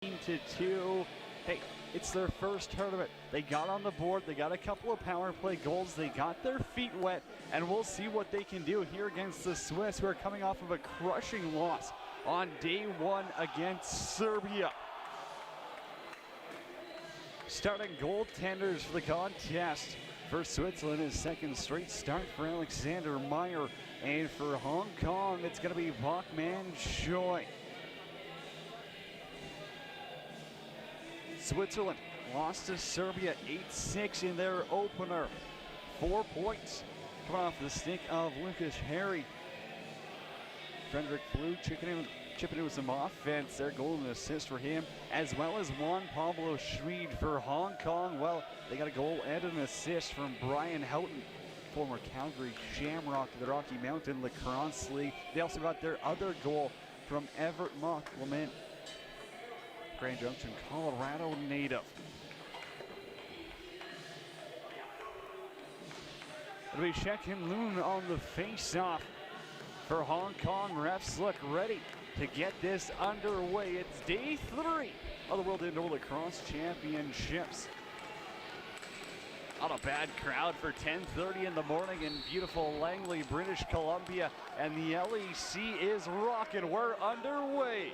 2. Hey, it's their first tournament. They got on the board, they got a couple of power play goals, they got their feet wet, and we'll see what they can do here against the Swiss, who are coming off of a crushing loss on day one against Serbia. Starting goaltenders for the contest. For Switzerland, his second straight start for Alexander Meyer. And for Hong Kong, it's going to be Bachman Choi. Switzerland lost to Serbia 8-6 in their opener. 4 points coming off the stick of Lucas Harry. Frederick Flew chipping in with some offense. Their goal and assist for him, as well as Juan Pablo Schmid for Hong Kong. Well, they got a goal and an assist from Brian Houghton, former Calgary Shamrock of the Rocky Mountain Lacrosse League. They also got their other goal from Everett Mock Lament, Grand Junction, Colorado native. It'll be Shek Hin Loon on the face-off for Hong Kong. Refs look ready to get this underway. It's day 3 of the World Indoor Lacrosse Championships. Not a bad crowd for 10:30 in the morning in beautiful Langley, British Columbia, and the LEC is rocking. We're underway.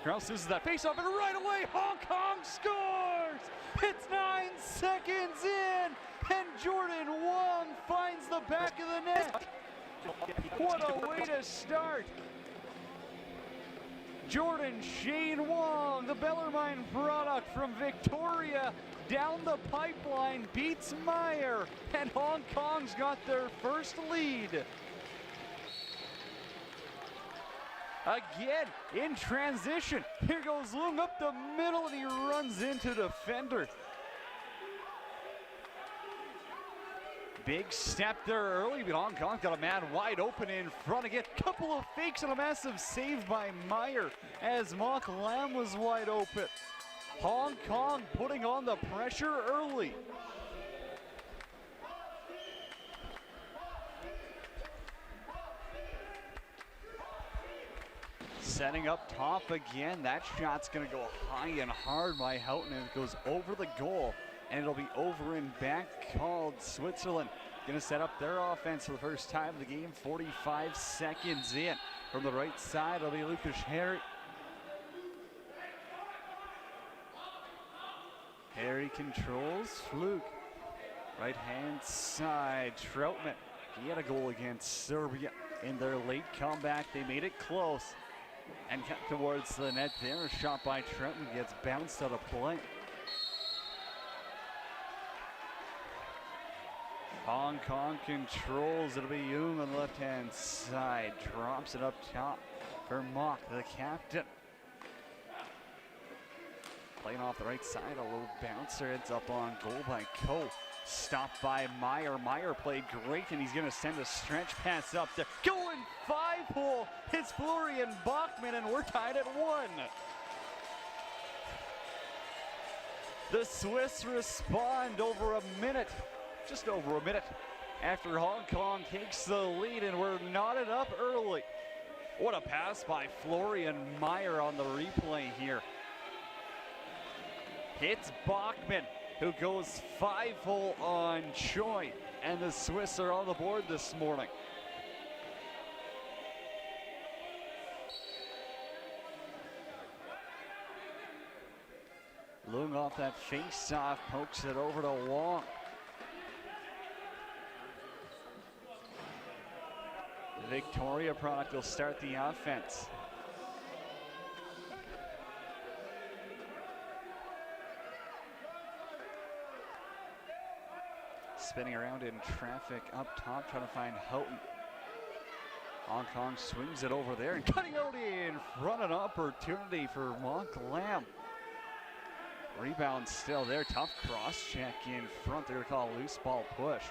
Kraus loses that face-off, and right away, Hong Kong scores! It's 9 seconds in, and Jordan Wong finds the back of the net. What a way to start. Jordan Shane Wong, the Bellarmine product from Victoria, down the pipeline, beats Meyer, and Hong Kong's got their first lead. Again, in transition, here goes Leung up the middle, and he runs into defender. Big step there early, but Hong Kong got a man wide open in front again. Couple of fakes and a massive save by Meyer as Mock Lam was wide open. Hong Kong putting on the pressure early. Setting up top again. That shot's going to go high and hard by Houghton, and it goes over the goal, and it'll be over and back called. Switzerland going to set up their offense for the first time of the game. 45 seconds in. From the right side, it'll be Lucas Harry. Harry controls. Fluke. Right hand side. Troutman. He had a goal against Serbia in their late comeback. They made it close and cut towards the net there. A shot by Troutman gets bounced out of play. Hong Kong controls. It'll be Jung on the left-hand side. Drops it up top for Mock, the captain. Playing off the right side, a little bouncer. It's up on goal by Coe. Stopped by Meyer. Meyer played great, and he's going to send a stretch pass up there. Going 5-hole. It's Florian Bachman, and we're tied at 1. The Swiss respond over a minute. Just over a minute after Hong Kong takes the lead, and we're knotted up early. What a pass by Florian Meyer on the replay here. Hits Bachman, who goes 5-hole on Choi, and the Swiss are on the board this morning. Leung off that face-off, pokes it over to Wong. The Victoria product will start the offense. Spinning around in traffic up top, trying to find Houghton. Hong Kong swings it over there and cutting out in front, an opportunity for Mock Lam. Rebound still there, tough cross check in front. They're gonna call a loose ball push.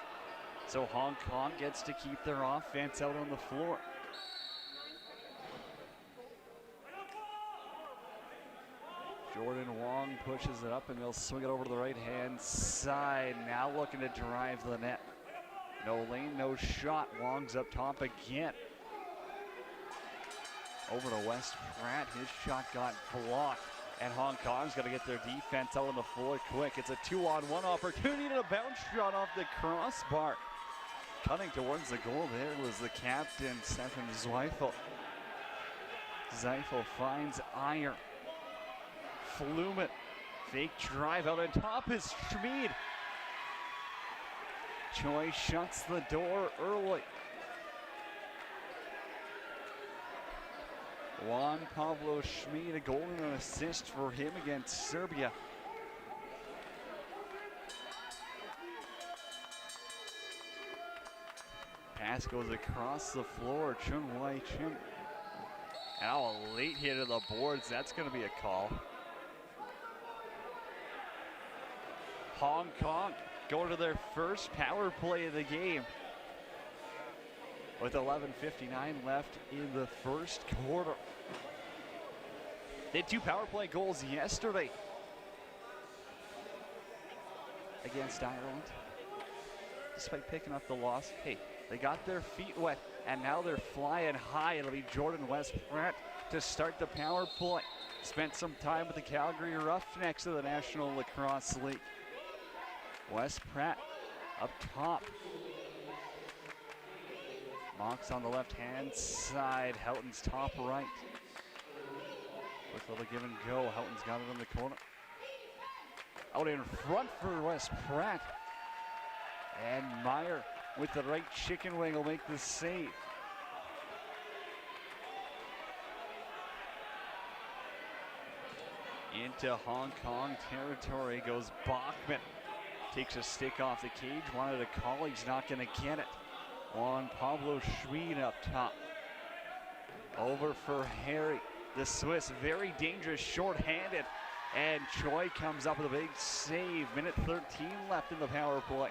So Hong Kong gets to keep their offense out on the floor. Jordan Wong pushes it up, and they'll swing it over to the right-hand side. Now looking to drive the net. No lane, no shot. Wong's up top again. over to West Pratt. His shot got blocked. And Hong Kong's got to get their defense out on the floor quick. It's a 2-on-1 opportunity and a bounce shot off the crossbar. Cutting towards the goal there was the captain, Stefan Zweifel. Zweifel finds Iyer. Flumen. Fake drive out on top is Schmid. Choi shuts the door early. Juan Pablo Schmid, a goal and an assist for him against Serbia. Pass goes across the floor, Chun Wai Chin. Now a late hit of the boards, that's gonna be a call. Hong Kong going to their first power play of the game with 11:59 left in the first quarter. They had 2 power play goals yesterday against Ireland. Despite picking up the loss, hey, they got their feet wet and now they're flying high. It'll be Jordan West Pratt to start the power play. Spent some time with the Calgary Roughnecks of the National Lacrosse League. West Pratt up top. Mox on the left-hand side. Houghton's top right. With a little give and go. Houghton's got it in the corner. Out in front for West Pratt. And Meyer with the right chicken wing will make the save. Into Hong Kong territory goes Bachman. Takes a stick off the cage, wanted a call, he's not gonna get it. Juan Pablo Schmid up top. Over for Harry. The Swiss, very dangerous, short-handed. And Choi comes up with a big save. Minute 13 left in the power play.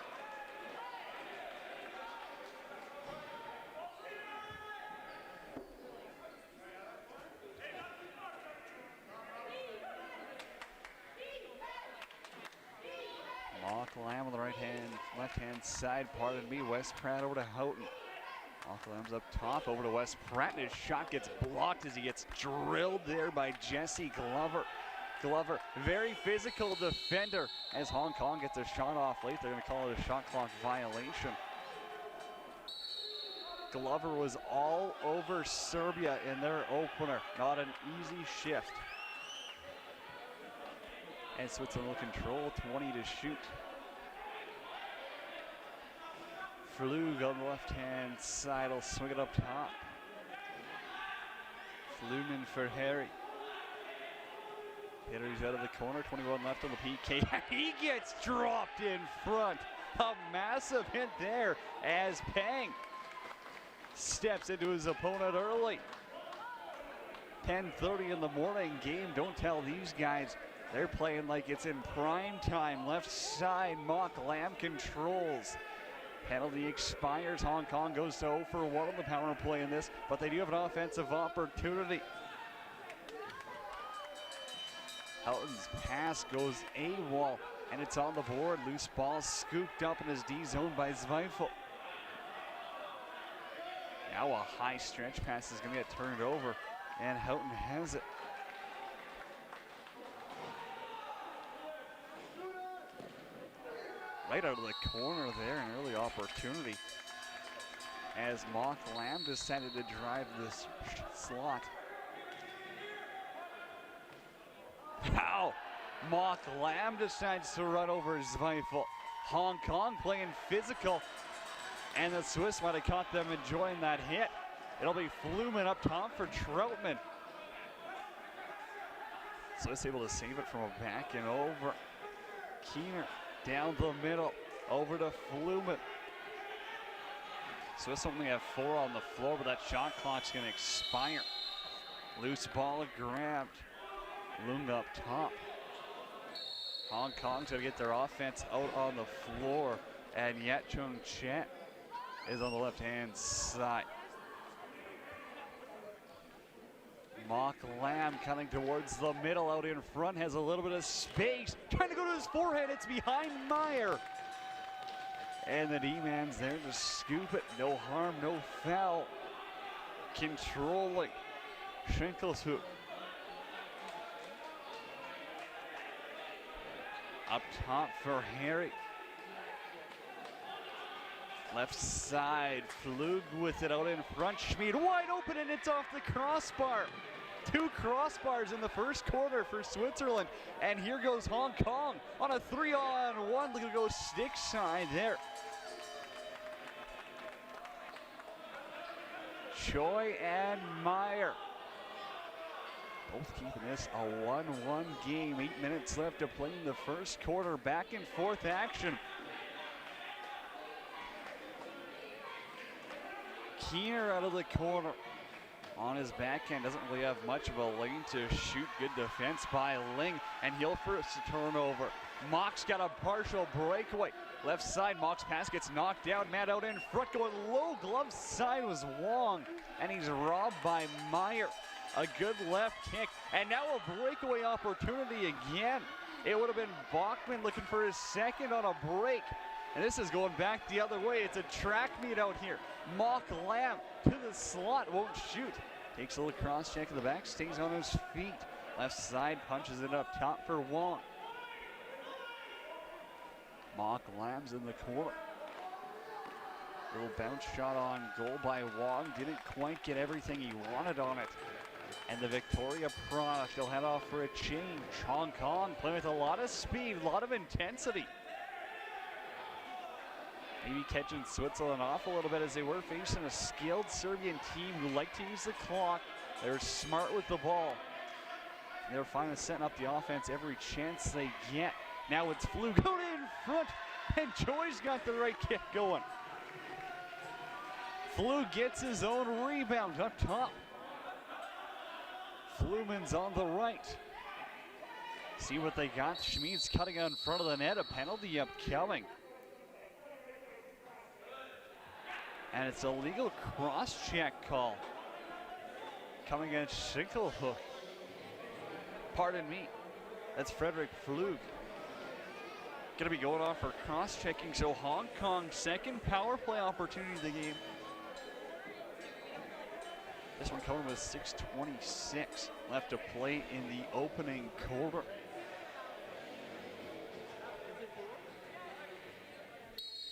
Lamb on the left-hand side, pardon me. West Pratt over to Houghton. Lamb's up top, over to West Pratt, and his shot gets blocked as he gets drilled there by Jesse Glover. Glover, very physical defender as Hong Kong gets a shot off late. They're going to call it a shot clock violation. Glover was all over Serbia in their opener. Not an easy shift. And Switzerland will control, 20 to shoot. Flug on the left-hand side will swing it up top. Flumen for Harry. Hitter's out of the corner, 21 left on the PK. He gets dropped in front. A massive hit there as Pang steps into his opponent early. 10:30 in the morning game. Don't tell these guys. They're playing like it's in prime time. Left side, Mock Lamb controls. Penalty expires. Hong Kong goes to 0 for 1 on the power play in this, but they do have an offensive opportunity. Houghton's pass goes AWOL, and it's on the board. Loose ball scooped up in his D zone by Zweifel. Now a high stretch pass is going to get turned over, and Houghton has it. Right out of the corner there, an early opportunity as Mock Lamb decided to drive this slot. Wow, Mock Lamb decides to run over Zweifel. Hong Kong playing physical, and the Swiss might have caught them enjoying that hit. It'll be Flumen up top for Troutman. Swiss able to save it from a back and over. Keener down the middle, over to Flumen. Swiss only have 4 on the floor, but that shot clock's gonna expire. Loose ball grabbed. Lung up top. Hong Kong's gonna get their offense out on the floor, and Yet Chung Chet is on the left-hand side. Mock Lamb coming towards the middle, out in front, has a little bit of space. Trying to go to his forehand, it's behind Meyer. And the D-man's there to scoop it. No harm, no foul. Controlling. Schenkelshut. Up top for Harry. Left side, Flug with it out in front. Schmid wide open and it's off the crossbar. 2 crossbars in the first quarter for Switzerland. And here goes Hong Kong on a 3-on-1. Look at go stick side there. Choi and Meyer. Both keeping this a 1-1 game. 8 minutes left to play in the first quarter. Back and forth action. Keener out of the corner. On his backhand, doesn't really have much of a lane to shoot. Good defense by Ling, and he'll force a turnover. Mock's got a partial breakaway. Left side, Mock's pass gets knocked down. Man out in front, going low. Glove side was Wong, and he's robbed by Meyer. A good left kick, and now a breakaway opportunity again. It would have been Bachman looking for his second on a break. And this is going back the other way. It's a track meet out here. Mock Lamb to the slot, won't shoot. Takes a little cross check in the back, stays on his feet. Left side, punches it up top for Wong. Mock Lamb's in the corner. Little bounce shot on goal by Wong. Didn't quite get everything he wanted on it. And the Victoria product, he'll head off for a change. Hong Kong playing with a lot of speed, a lot of intensity. Maybe catching Switzerland off a little bit as they were facing a skilled Serbian team who like to use the clock. They're smart with the ball. They're finally setting up the offense every chance they get. Now it's Flug out in front, and Choi's got the right kick going. Flug gets his own rebound up top. Fluman's on the right. See what they got. Schmid's cutting out in front of the net. A penalty upcoming. And it's a legal cross-check call coming against Schinkelhook. Pardon me, that's Frederick Flug. Gonna be going off for cross-checking, so Hong Kong's second power play opportunity of the game. This one coming with 6:26 left to play in the opening quarter.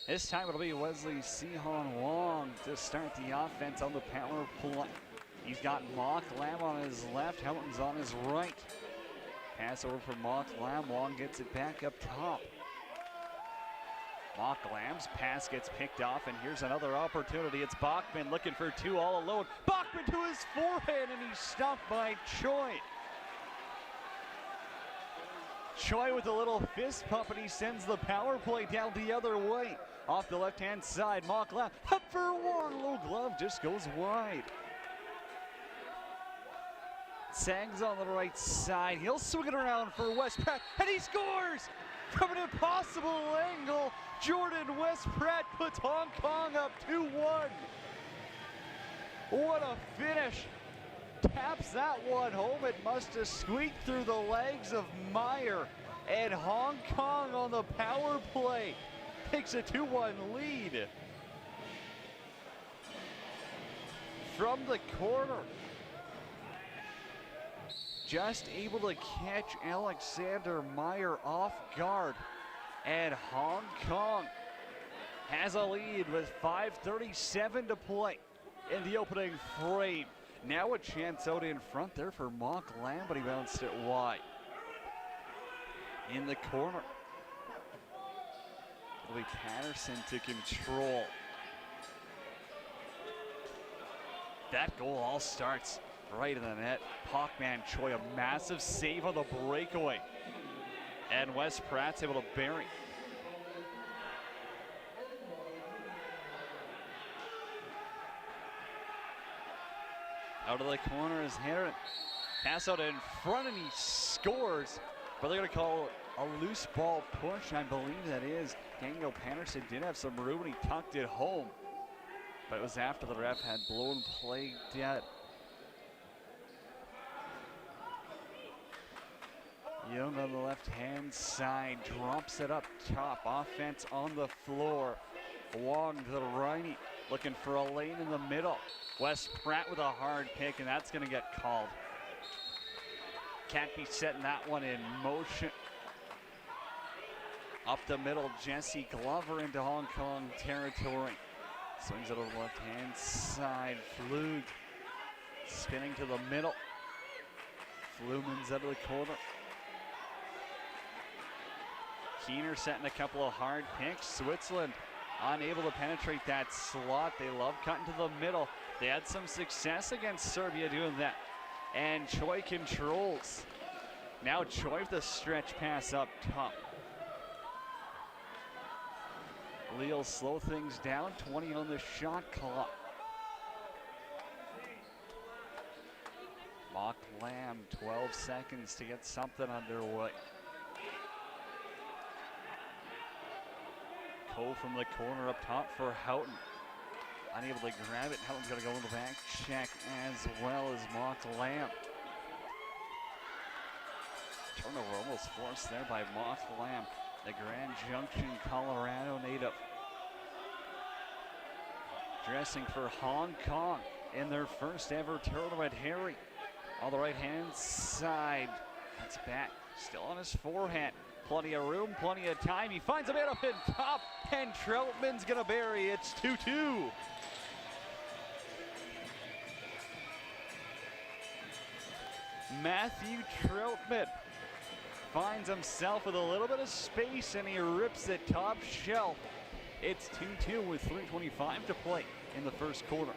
This time it'll be Wesley Sihon Wong to start the offense on the power play. He's got Mock Lamb on his left, Hamilton's on his right. Pass over for Mock Lamb, Wong gets it back up top. Mock Lamb's pass gets picked off, and here's another opportunity. It's Bachman looking for 2 all alone. Bachman to his forehand, and he's stopped by Choi. Choi with a little fist pump, and he sends the power play down the other way. Off the left-hand side, Mock Lamb up for Wong. Low glove just goes wide. Sang's on the right side. He'll swing it around for West Pratt, and he scores from an impossible angle. Jordan West Pratt puts Hong Kong up 2-1. What a finish. Taps that one home. It must have squeaked through the legs of Meyer. And Hong Kong on the power play takes a 2-1 lead. From the corner. Just able to catch Alexander Meyer off guard. And Hong Kong has a lead with 5:37 to play in the opening frame. Now a chance out in front there for Mock Lamb, but he bounced it wide. In the corner. It'll be Patterson to control. That goal all starts right in the net. Hawkman Choi, a massive save on the breakaway. And Wes Pratt's able to bury. Out of the corner is Heron. Pass out in front and he scores. But they're going to call a loose ball push, I believe that is. Daniel Patterson did have some room and he tucked it home. But it was after the ref had blown play dead. Young on the left-hand side, drops it up top. Offense on the floor. Wong to the righty. looking for a lane in the middle. Wes Pratt with a hard pick, and that's going to get called. Can't be setting that one in motion. Up the middle, Jesse Glover into Hong Kong territory. Swings it over the left-hand side. Flug spinning to the middle. Fluman's out of the corner. Keener setting a couple of hard picks. Switzerland unable to penetrate that slot. They love cutting to the middle. They had some success against Serbia doing that. And Choi controls. Now Choi with the stretch pass up top. Leal slow things down, 20 on the shot clock. Mock Lamb, 12 seconds to get something underway. Cole from the corner up top for Houghton. Unable to grab it. Houghton's going to go in the back check as well as Mock Lamb. Turnover almost forced there by Mock Lamb, the Grand Junction, Colorado native. Dressing for Hong Kong in their first ever tournament. Harry on the right-hand side. That's back, still on his forehand. Plenty of room, plenty of time. He finds a man up in top, and Troutman's gonna bury. It's 2-2. Matthew Troutman finds himself with a little bit of space, and he rips it top shelf. It's 2-2 with 3:25 to play in the first quarter.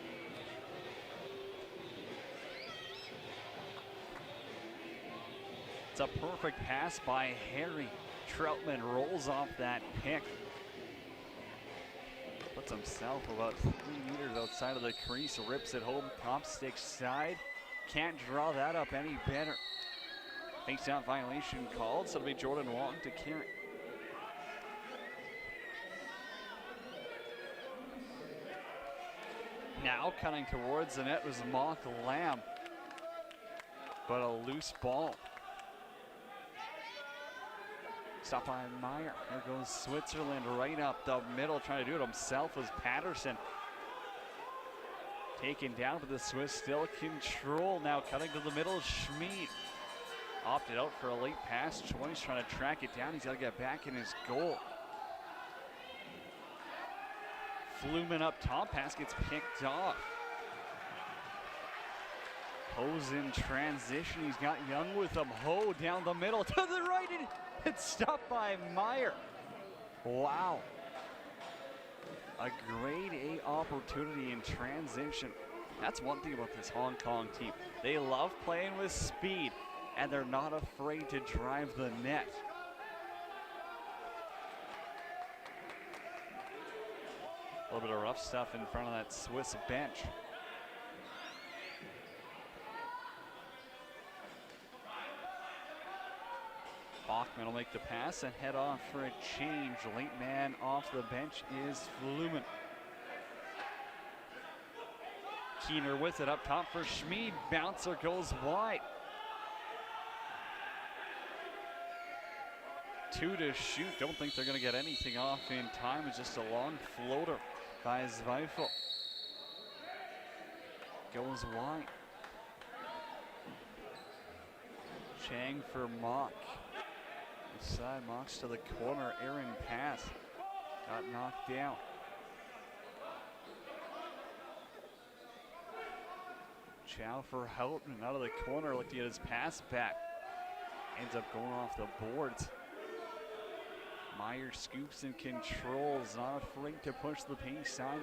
It's a perfect pass by Harry. Troutman rolls off that pick. Puts himself about 3 meters outside of the crease, rips it home, top stick side. Can't draw that up any better. Face out violation called, so it'll be Jordan Wong to carry. Now cutting towards the net was Mock Lamb, but a loose ball. Stopped by Meyer. Here goes Switzerland right up the middle, trying to do it himself was Patterson. Taken down, but the Swiss still control. Now cutting to the middle, Schmid. Opted out for a late pass choice, trying to track it down. He's got to get back in his goal. Fluman up top, pass gets picked off. Ho's in transition, he's got Young with him. Ho down the middle to the right, and it's stopped by Meyer. Wow. A grade A opportunity in transition. That's one thing about this Hong Kong team. They love playing with speed, and they're not afraid to drive the net. A little bit of rough stuff in front of that Swiss bench. Bachman will make the pass and head off for a change. Late man off the bench is Fluman. Keener with it up top for Schmid. Bouncer goes wide. 2 to shoot. Don't think they're going to get anything off in time. It's just a long floater by Zweifel. Goes wide. Chang for Mock. Side Mock's to the corner. Aaron pass. Got knocked down. Chow for Houghton out of the corner. Looking at his pass back. Ends up going off the boards. Meyer scoops and controls. Not afraid to push the pace side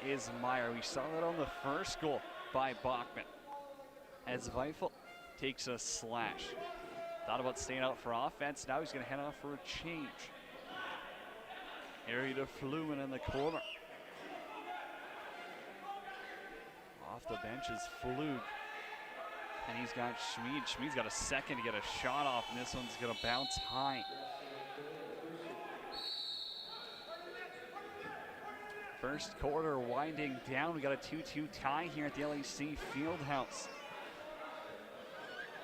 is Meyer. We saw that on the first goal by Bachman. As Zweifel takes a slash. Thought about staying out for offense. Now he's going to head off for a change. Harry to Fluman in the corner. Off the bench is Flug. And he's got Schmid. Schmid's got a second to get a shot off, and this one's going to bounce high. First quarter winding down. We got a 2-2 tie here at the LAC Fieldhouse.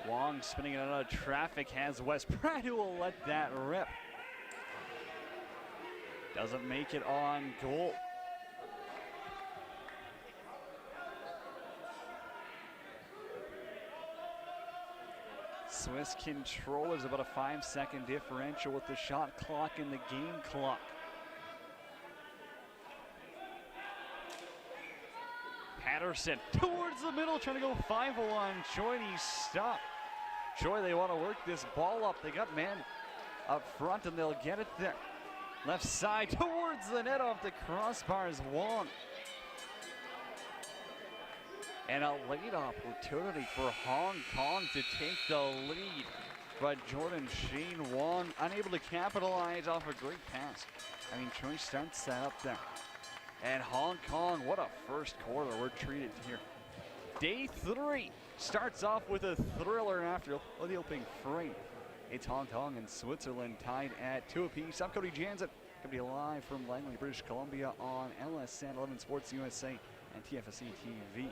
Wong spinning it out of traffic, has Wes Pratt who will let that rip. Doesn't make it on goal. Swiss control is about a 5-second differential with the shot clock and the game clock. Patterson towards the middle, trying to go 5 on Choi, and he's stopped. Choi, they want to work this ball up. They got man up front, and they'll get it there. Left side towards the net, off the crossbar is Wong. And a late opportunity for Hong Kong to take the lead. But Jordan Shane Wong unable to capitalize off a great pass. I mean, Choi starts that up there. And Hong Kong, what a first quarter we're treated here. Day 3 starts off with a thriller after the opening frame. It's Hong Kong and Switzerland tied at 2 apiece. I'm Cody Jansen, coming to you live from Langley, British Columbia on LSN 11 Sports USA and TFSC TV.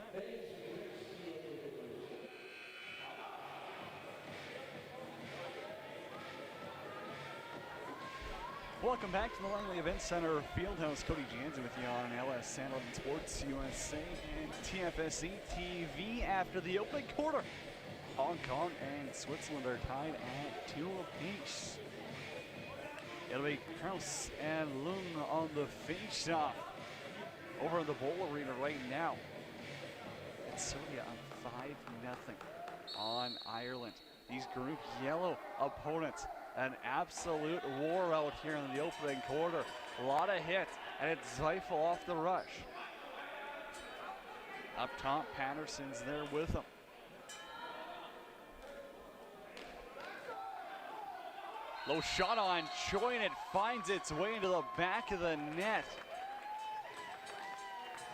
Welcome back to the Langley Event Center Fieldhouse. Cody Jansen with you on LSN 11 Sports USA and TFSC TV. After the opening quarter, Hong Kong and Switzerland are tied at 2 apiece. It'll be Kraus and Lung on the face-off over in the Bowl Arena right now. It's Serbia on 5-0 on Ireland. These group yellow opponents, an absolute war out here in the opening quarter. A lot of hits, and it's Zweifel off the rush. Up top, Patterson's there with him. Low shot on Choi, and it finds its way into the back of the net.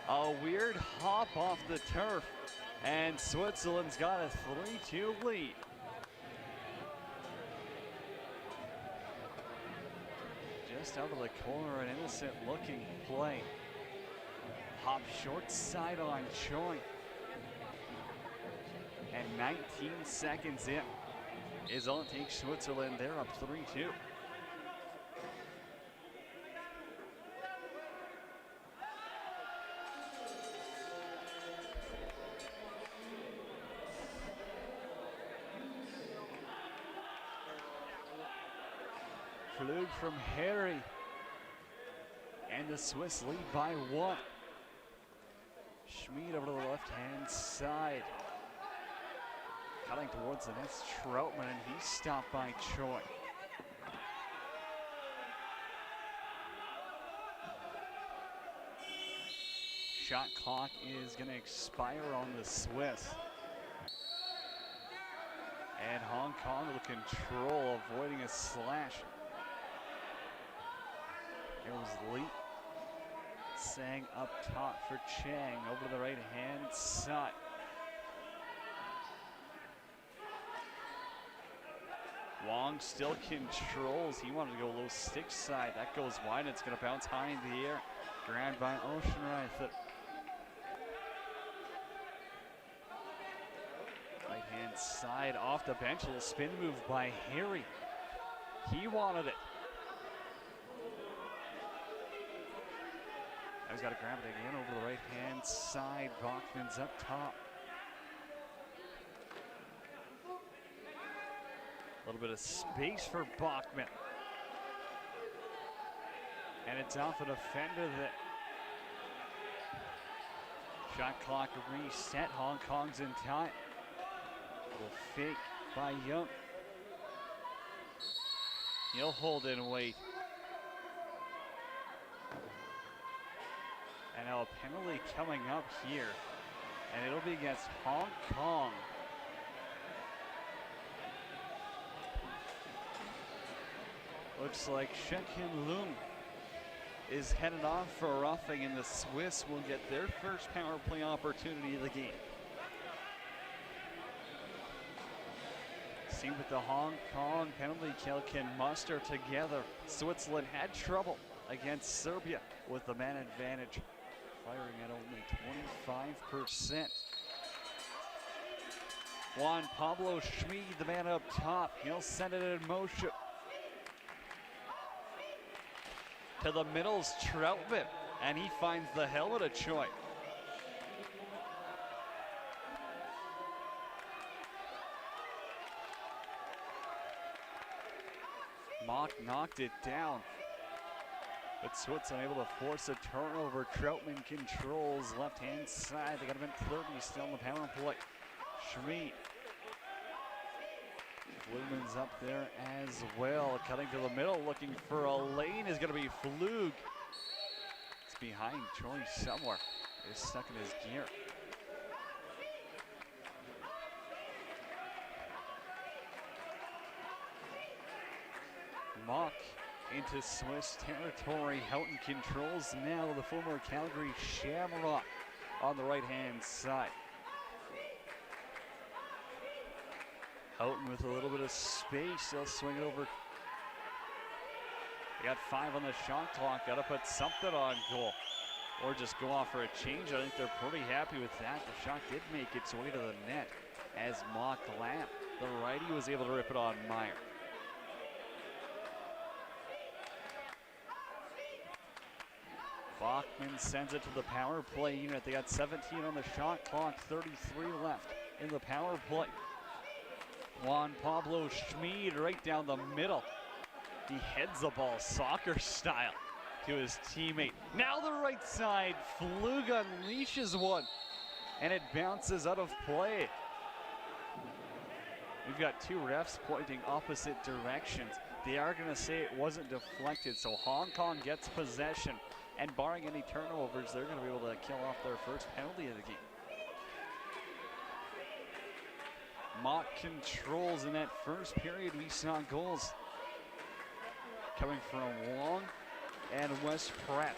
A weird hop off the turf, and Switzerland's got a 3-2 lead. Just out of the corner, an innocent looking play. Hop short side on Choi. And 19 seconds in is all it takes Switzerland. They're up 3-2. Flug from Harry, and the Swiss lead by 1. Schmid over to the left-hand side. Cutting towards the net, Troutman, and he's stopped by Choi. Shot clock is going to expire on the Swiss. And Hong Kong with control, avoiding a slash. It was Lee. Sang up top for Chang, over to the right-hand side. Wong still controls. He wanted to go low stick side. That goes wide. It's going to bounce high in the air. Grabbed by Oceanreich. Right-hand side off the bench. A little spin move by Harry. He wanted it. Now he's got to grab it again over the right-hand side. Bachman's up top. A little bit of space for Bachman. And it's off a defender that. Shot clock reset. Hong Kong's in time. Little fake by Young. He'll hold and wait. And now a penalty coming up here. And it'll be against Hong Kong. Looks like Shekin Lung is headed off for roughing, and the Swiss will get their first power play opportunity of the game. See what the Hong Kong penalty kill can muster together. Switzerland had trouble against Serbia with the man advantage, firing at only 25%. Juan Pablo Schmid, the man up top, he'll send it in motion. To the middle's Troutman, and he finds the helmet of Choi. Mock knocked it down. But Swift's unable to force a turnover. Troutman controls left-hand side. They got a minute 30 still in the power play. Schmid. Blumen's up there as well. Cutting to the middle, looking for a lane is going to be Flug. It's behind Choi somewhere. He's stuck in his gear. Mock into Swiss territory. Houghton controls now the former Calgary Shamrock on the right-hand side. Houghton with a little bit of space. They'll swing it over. They got 5 on the shot clock. Got to put something on goal or just go off for a change. I think they're pretty happy with that. The shot did make its way to the net as Mock Lamp, the righty, was able to rip it on Meyer. Bachman sends it to the power play unit. They got 17 on the shot clock, 33 left in the power play. Juan Pablo Schmid right down the middle. He heads the ball soccer style to his teammate. Now the right side, Flug unleashes one, and it bounces out of play. We've got 2 refs pointing opposite directions. They are going to say it wasn't deflected, so Hong Kong gets possession. And barring any turnovers, they're going to be able to kill off their first penalty of the game. Mock controls in that first period. We saw goals coming from Wong and West Pratt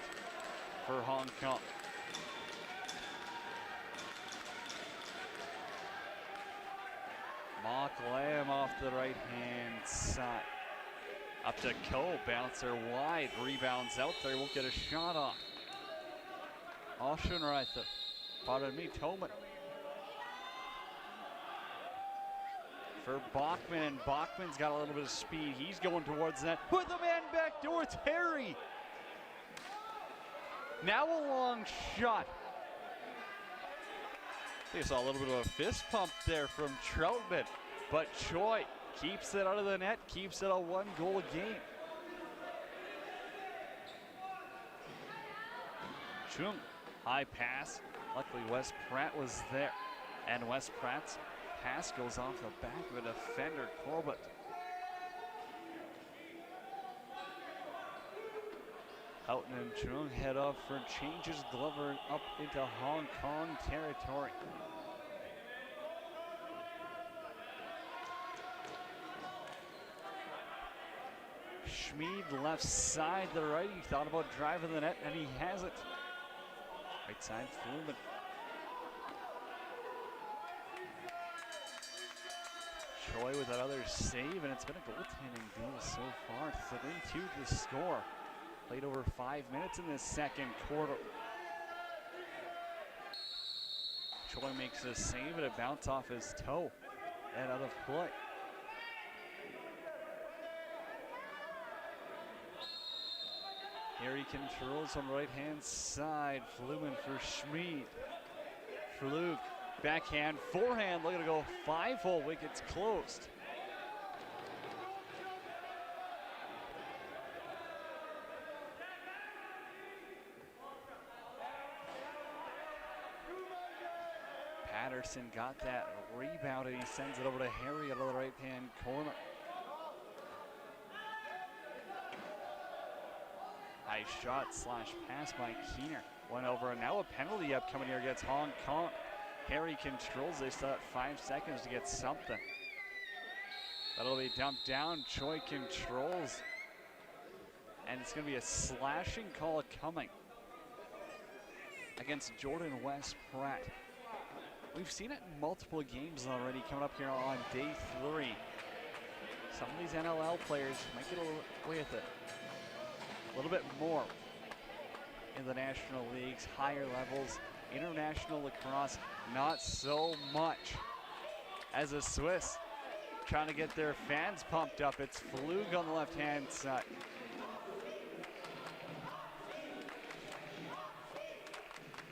for Hong Kong. Mock Lamb off the right-hand side. Up to Coe, bouncer wide, rebounds out there, won't get a shot off. Oceanreither, pardon me, Toman. For Bachman, and Bachman's got a little bit of speed. He's going towards that. With the man back door, it's Harry. Now a long shot. I saw a little bit of a fist pump there from Troutman, but Choi keeps it out of the net, keeps it a 1-goal game. Chung, high pass. Luckily West Pratt was there. And West Pratt's pass goes off the back of a defender, Corbett. Houghton and Chung head off for changes. Glover up into Hong Kong territory. Schmid left side, the righty thought about driving the net, and he has it. Right side, Flumen. Choi with another save, and it's been a goaltending duel so far. 3-2 to score. Played over 5 minutes in this second quarter. Choi makes a save, and it bounced off his toe and out of play. Here he controls on the right-hand side. Flumen for Schmid. Flug, backhand, forehand, looking to go 5-hole, wickets closed. Patterson got that rebound, and he sends it over to Harry out of the right-hand corner. Nice shot slash pass by Keener. Went over, and now a penalty upcoming here against Hong Kong. Harry controls. They still have 5 seconds to get something. That'll be dumped down. Choi controls. And it's going to be a slashing call coming against Jordan West Pratt. We've seen it in multiple games already coming up here on day 3. Some of these NLL players might get away with it a little bit more in the national leagues, higher levels. International lacrosse, not so much. As a Swiss trying to get their fans pumped up, it's Flug on the left-hand side.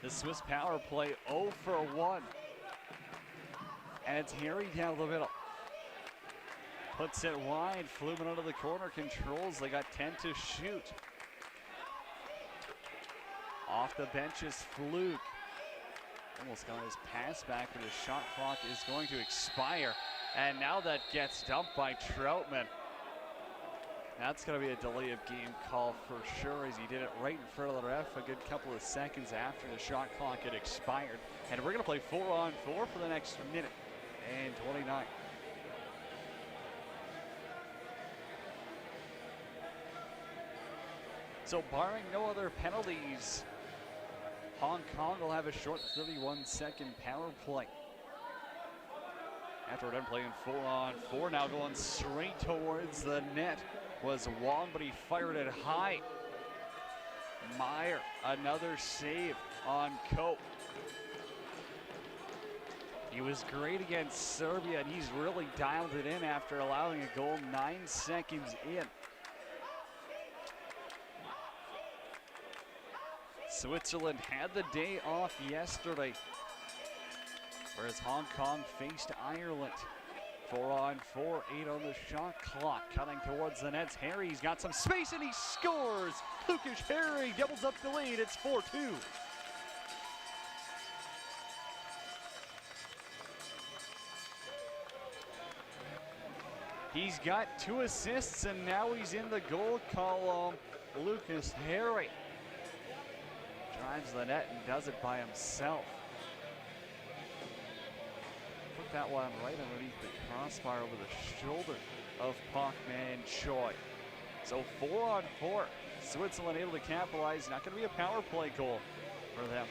The Swiss power play 0 for 1. And it's Harry down the middle. Puts it wide. Flumen out of the corner. Controls. They got 10 to shoot. Off the bench is Fluke. Almost got his pass back, but his shot clock is going to expire. And now that gets dumped by Troutman. That's going to be a delay of game call for sure, as he did it right in front of the ref a good couple of seconds after the shot clock had expired. And we're going to play 4-on-4 for the next minute and 29. So barring no other penalties, Hong Kong will have a short 31-second power play. After we're done playing 4-on-4, now going straight towards the net was Wong, but he fired it high. Meyer, another save on Cope. He was great against Serbia, and he's really dialed it in after allowing a goal 9 seconds in. Switzerland had the day off yesterday, whereas Hong Kong faced Ireland. 4-on-4, 8 on the shot clock. Cutting towards the nets. Harry's got some space and he scores! Lucas Harry doubles up the lead. It's 4-2. He's got 2 assists and now he's in the goal column. Lucas Harry drives the net and does it by himself. Put that one right underneath the crossbar over the shoulder of Parkman Choi. So 4-on-4. Switzerland able to capitalize. Not going to be a power play goal for them.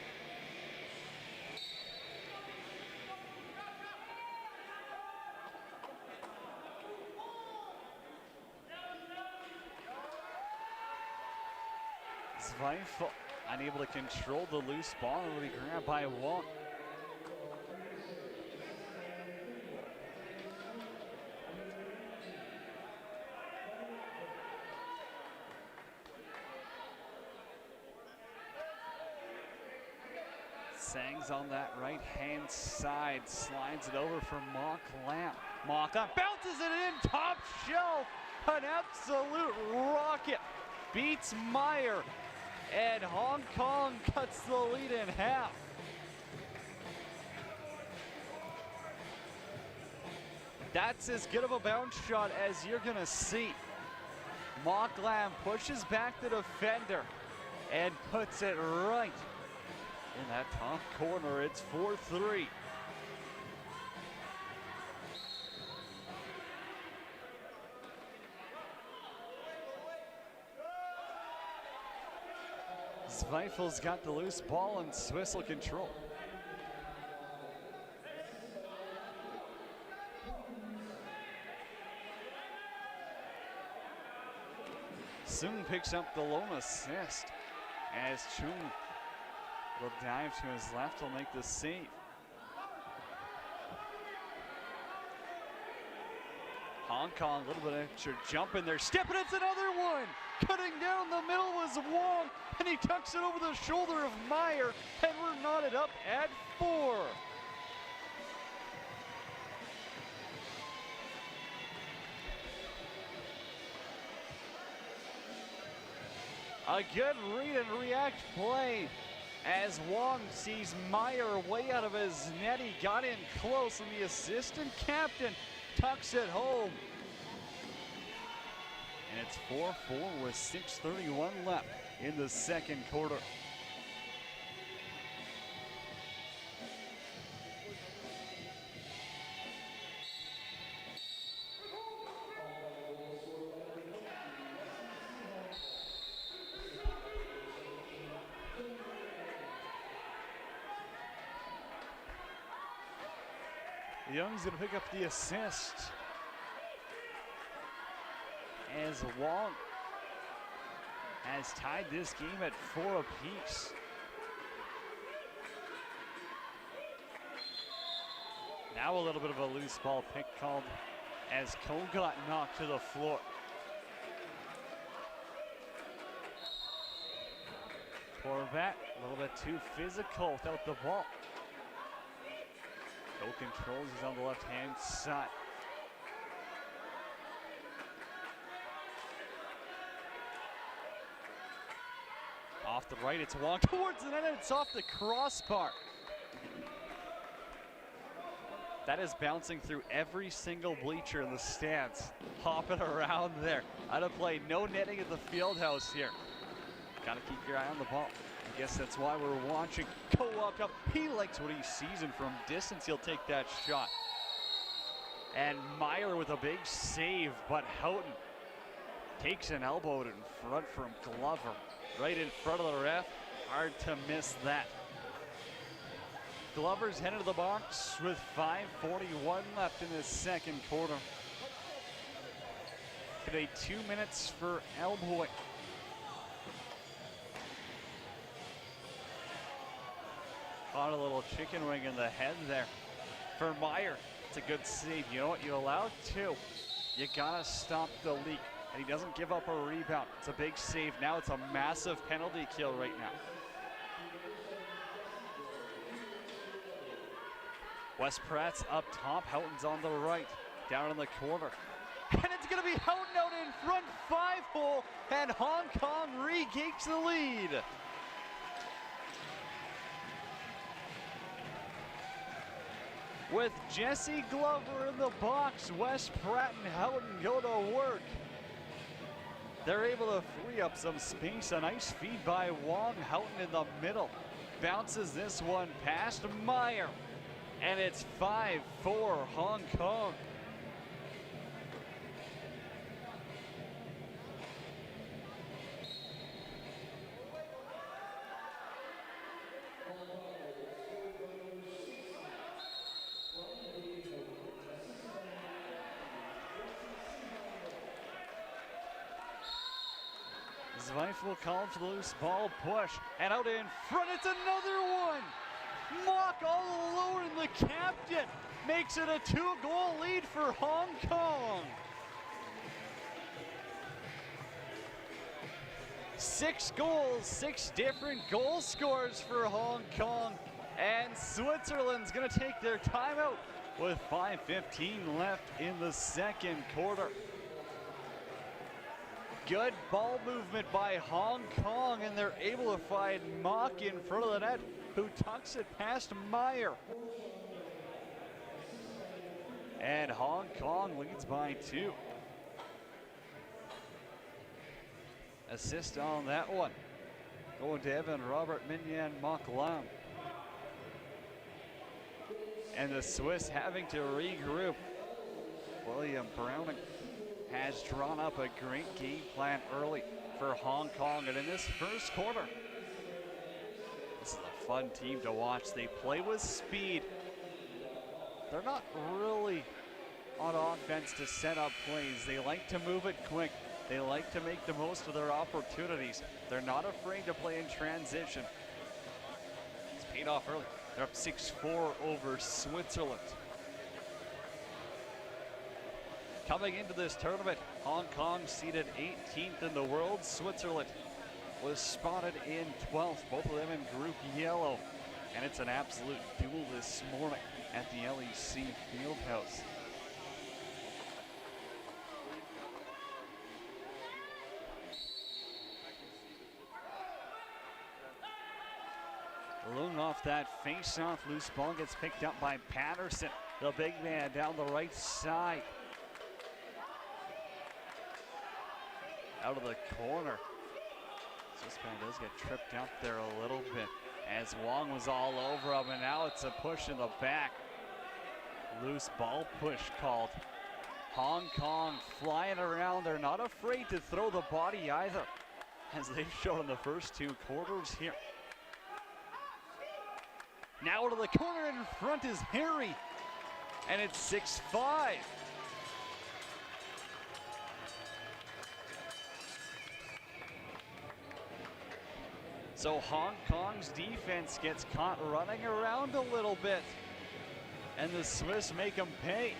Zweifel unable to control the loose ball and will be grabbed by Wong. Sangs on that right-hand side, slides it over for Mock Lamb. Mock Lamb bounces it in, top shelf, an absolute rocket. Beats Meyer, and Hong Kong cuts the lead in half. That's as good of a bounce shot as you're gonna see. Mock Lamb pushes back the defender and puts it right in that top corner. It's 4-3. Zweifel's got the loose ball and Swiss will control. Soon picks up the lone assist as Chung will dive to his left, will make the save. Hong Kong, a little bit of extra jump in there. Step, and it's another one! Cutting down the middle was Wong, and he tucks it over the shoulder of Meyer, and we're knotted up at 4. A good read and react play as Wong sees Meyer way out of his net. He got in close, and the assistant captain tucks it home. And it's 4-4 with 6:31 left in the second quarter. Young's gonna pick up the assist as Wong has tied this game at 4 apiece. Now a little bit of a loose ball pick called as Cole got knocked to the floor. Corvette, a little bit too physical without the ball. Cole controls, he's on the left-hand side. off the right. It's Wong towards the net, and it's off the crossbar. That is bouncing through every single bleacher in the stands. Hopping around there. Out of play, no netting at the field house here. Gotta keep your eye on the ball. I guess that's why we're watching. Co-op up. He likes what he sees, and from distance he'll take that shot. And Meyer with a big save, but Houghton takes an elbow in front from Glover. Right in front of the ref. Hard to miss that. Glover's headed to the box with 5:41 left in the second quarter. Today 2 minutes for Elboy. Caught a little chicken wing in the head there for Meyer. It's a good save. You know what? You allowed two. You gotta stop the leak. And he doesn't give up a rebound. It's a big save. Now it's a massive penalty kill right now. Wes Pratt's up top. Houghton's on the right. Down in the corner. And it's going to be Houghton out in front. 5-hole. And Hong Kong regains the lead. With Jesse Glover in the box, Wes Pratt and Houghton go to work. They're able to free up some space. A nice feed by Wong. Houghton in the middle. Bounces this one past Meyer. And it's 5-4 Hong Kong. Zweifel called for the loose ball push. And out in front, it's another one. Mock all alone, and the captain makes it a 2-goal lead for Hong Kong. 6 goals, 6 different goal scores for Hong Kong. And Switzerland's going to take their timeout with 5:15 left in the second quarter. Good ball movement by Hong Kong, and they're able to find Mock in front of the net, who tucks it past Meyer. And Hong Kong leads by 2. Assist on that one. Going to Evan Robert Minyan Mock-Lam. And the Swiss having to regroup. William Browning has drawn up a great game plan early for Hong Kong. And in this first quarter, this is a fun team to watch. They play with speed. They're not really on offense to set up plays. They like to move it quick. They like to make the most of their opportunities. They're not afraid to play in transition. It's paid off early. They're up 6-4 over Switzerland. Coming into this tournament, Hong Kong seated 18th in the world. Switzerland was spotted in 12th, both of them in group yellow. And it's an absolute duel this morning at the LEC Fieldhouse. Lung off that face-off, loose ball gets picked up by Patterson, the big man down the right side. Out of the corner. This guy does get tripped up there a little bit as Wong was all over him, and now it's a push in the back. Loose ball push called. Hong Kong flying around. They're not afraid to throw the body either, as they've shown in the first 2 quarters here. Now to the corner, in front is Harry, and it's 6-5. So Hong Kong's defense gets caught running around a little bit, and the Swiss make them pay.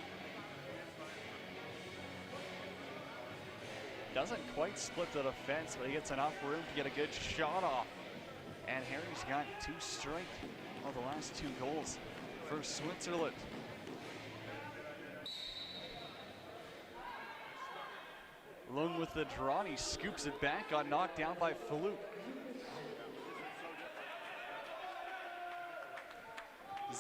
Doesn't quite split the defense, but he gets enough room to get a good shot off. And Harry's got 2 straight of the last 2 goals for Switzerland. Lung with the draw, and he scoops it back, got knocked down by Fallout.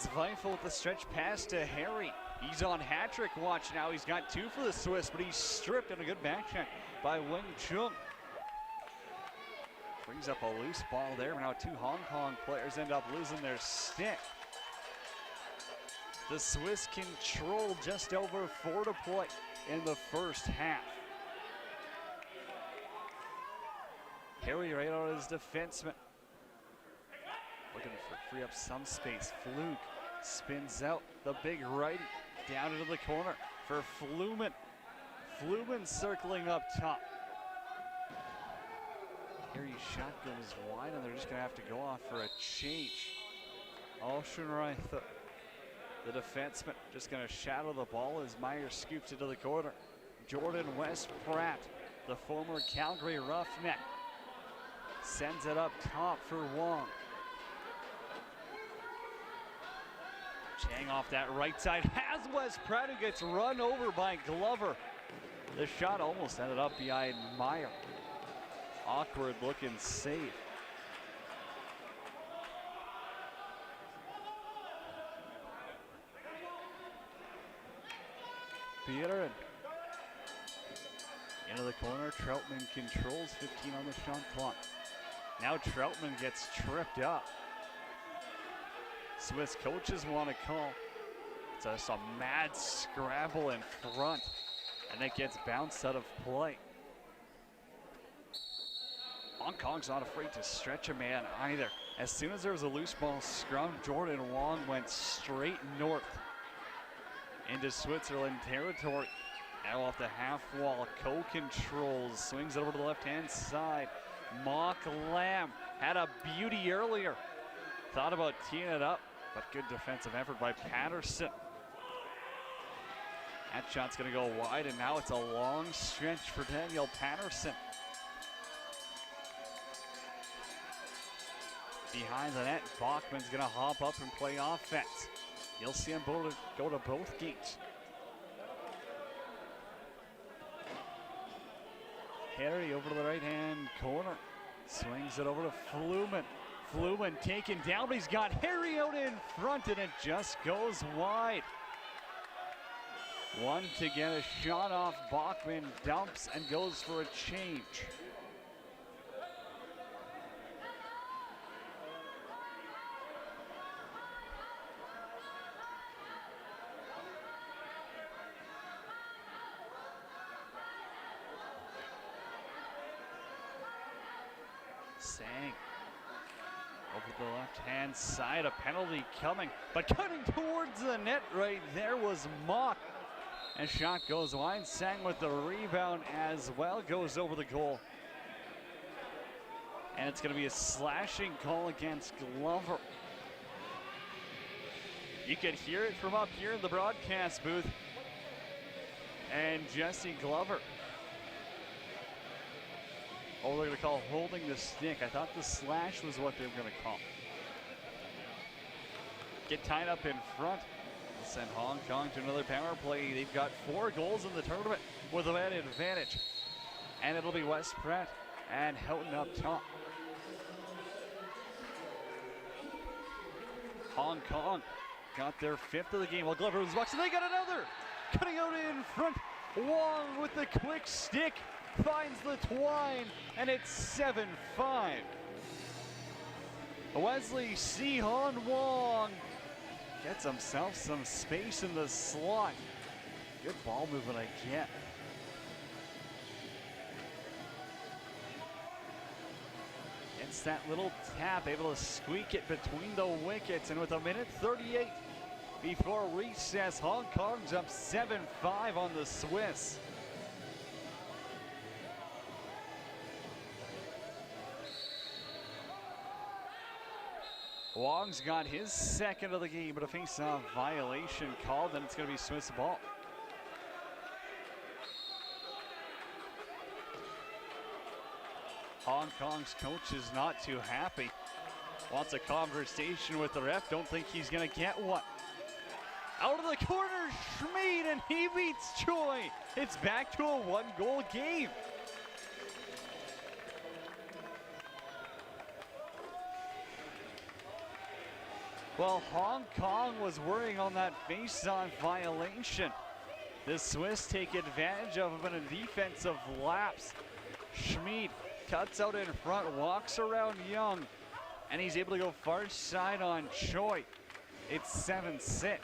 Zweifel with the stretch pass to Harry. He's on hat-trick watch now. He's got 2 for the Swiss, but he's stripped, and a good back check by Wing Chung. Brings up a loose ball there, but now 2 Hong Kong players end up losing their stick. The Swiss control just over 4 to play in the first half. Harry right on his defenseman. Looking to free up some space. Fluke spins out the big righty down into the corner for Fluman. Fluman circling up top. Harry's shot goes wide, and they're just going to have to go off for a change. Alshenreich, the defenseman, just going to shadow the ball as Meyer scoops into the corner. Jordan West Pratt, the former Calgary Roughneck, sends it up top for Wong. Chang off that right side, has West Pratt, who gets run over by Glover. The shot almost ended up behind Meyer. Awkward looking save. Peter into the corner. Troutman controls, 15 on the shot clock. Now Troutman gets tripped up. Swiss coaches want to call. It's just a mad scramble in front, and it gets bounced out of play. Hong Kong's not afraid to stretch a man either. As soon as there was a loose ball scrum, Jordan Wong went straight north into Switzerland territory. Now off the half wall, co-controls, swings it over to the left-hand side. Mock Lamb had a beauty earlier. Thought about teeing it up, but good defensive effort by Patterson. That shot's gonna go wide, and now it's a long stretch for Daniel Patterson. Behind the net, Bachman's gonna hop up and play offense. You'll see him go to both gates. Harry over to the right-hand corner. Swings it over to Fluman. Fluman taken down, but he's got Harry out in front, and it just goes wide. One to get a shot off. Bachman dumps and goes for a change. Sang over the left-hand side, a penalty coming, but cutting towards the net right there was Mock. And shot goes wide. Sang with the rebound as well, goes over the goal. And it's going to be a slashing call against Glover. You could hear it from up here in the broadcast booth. And Jesse Glover. Oh, they're going to call holding the stick. I thought the slash was what they were going to call. Get tied up in front. Send Hong Kong to another power play. They've got 4 goals in the tournament with an advantage. And it'll be West Pratt and Houghton up top. Hong Kong got their 5th of the game while Glover was boxing. They got another. Cutting out in front. Wong with the quick stick. Finds the twine, and it's 7-5. Wesley Sihon Wong gets himself some space in the slot. Good ball movement again. It's that little tap, able to squeak it between the wickets, and with 1:38 before recess, Hong Kong's up 7-5 on the Swiss. Wong's got his 2nd of the game, but a face-off violation called, and it's going to be Swiss ball. Hong Kong's coach is not too happy. Wants a conversation with the ref. Don't think he's going to get one. Out of the corner, Schmid, and he beats Choi. It's back to a 1-goal game. Well, Hong Kong was worrying on that face-on violation. The Swiss take advantage of him in a defensive lapse. Schmid cuts out in front, walks around Young, and he's able to go far side on Choi. It's 7-6.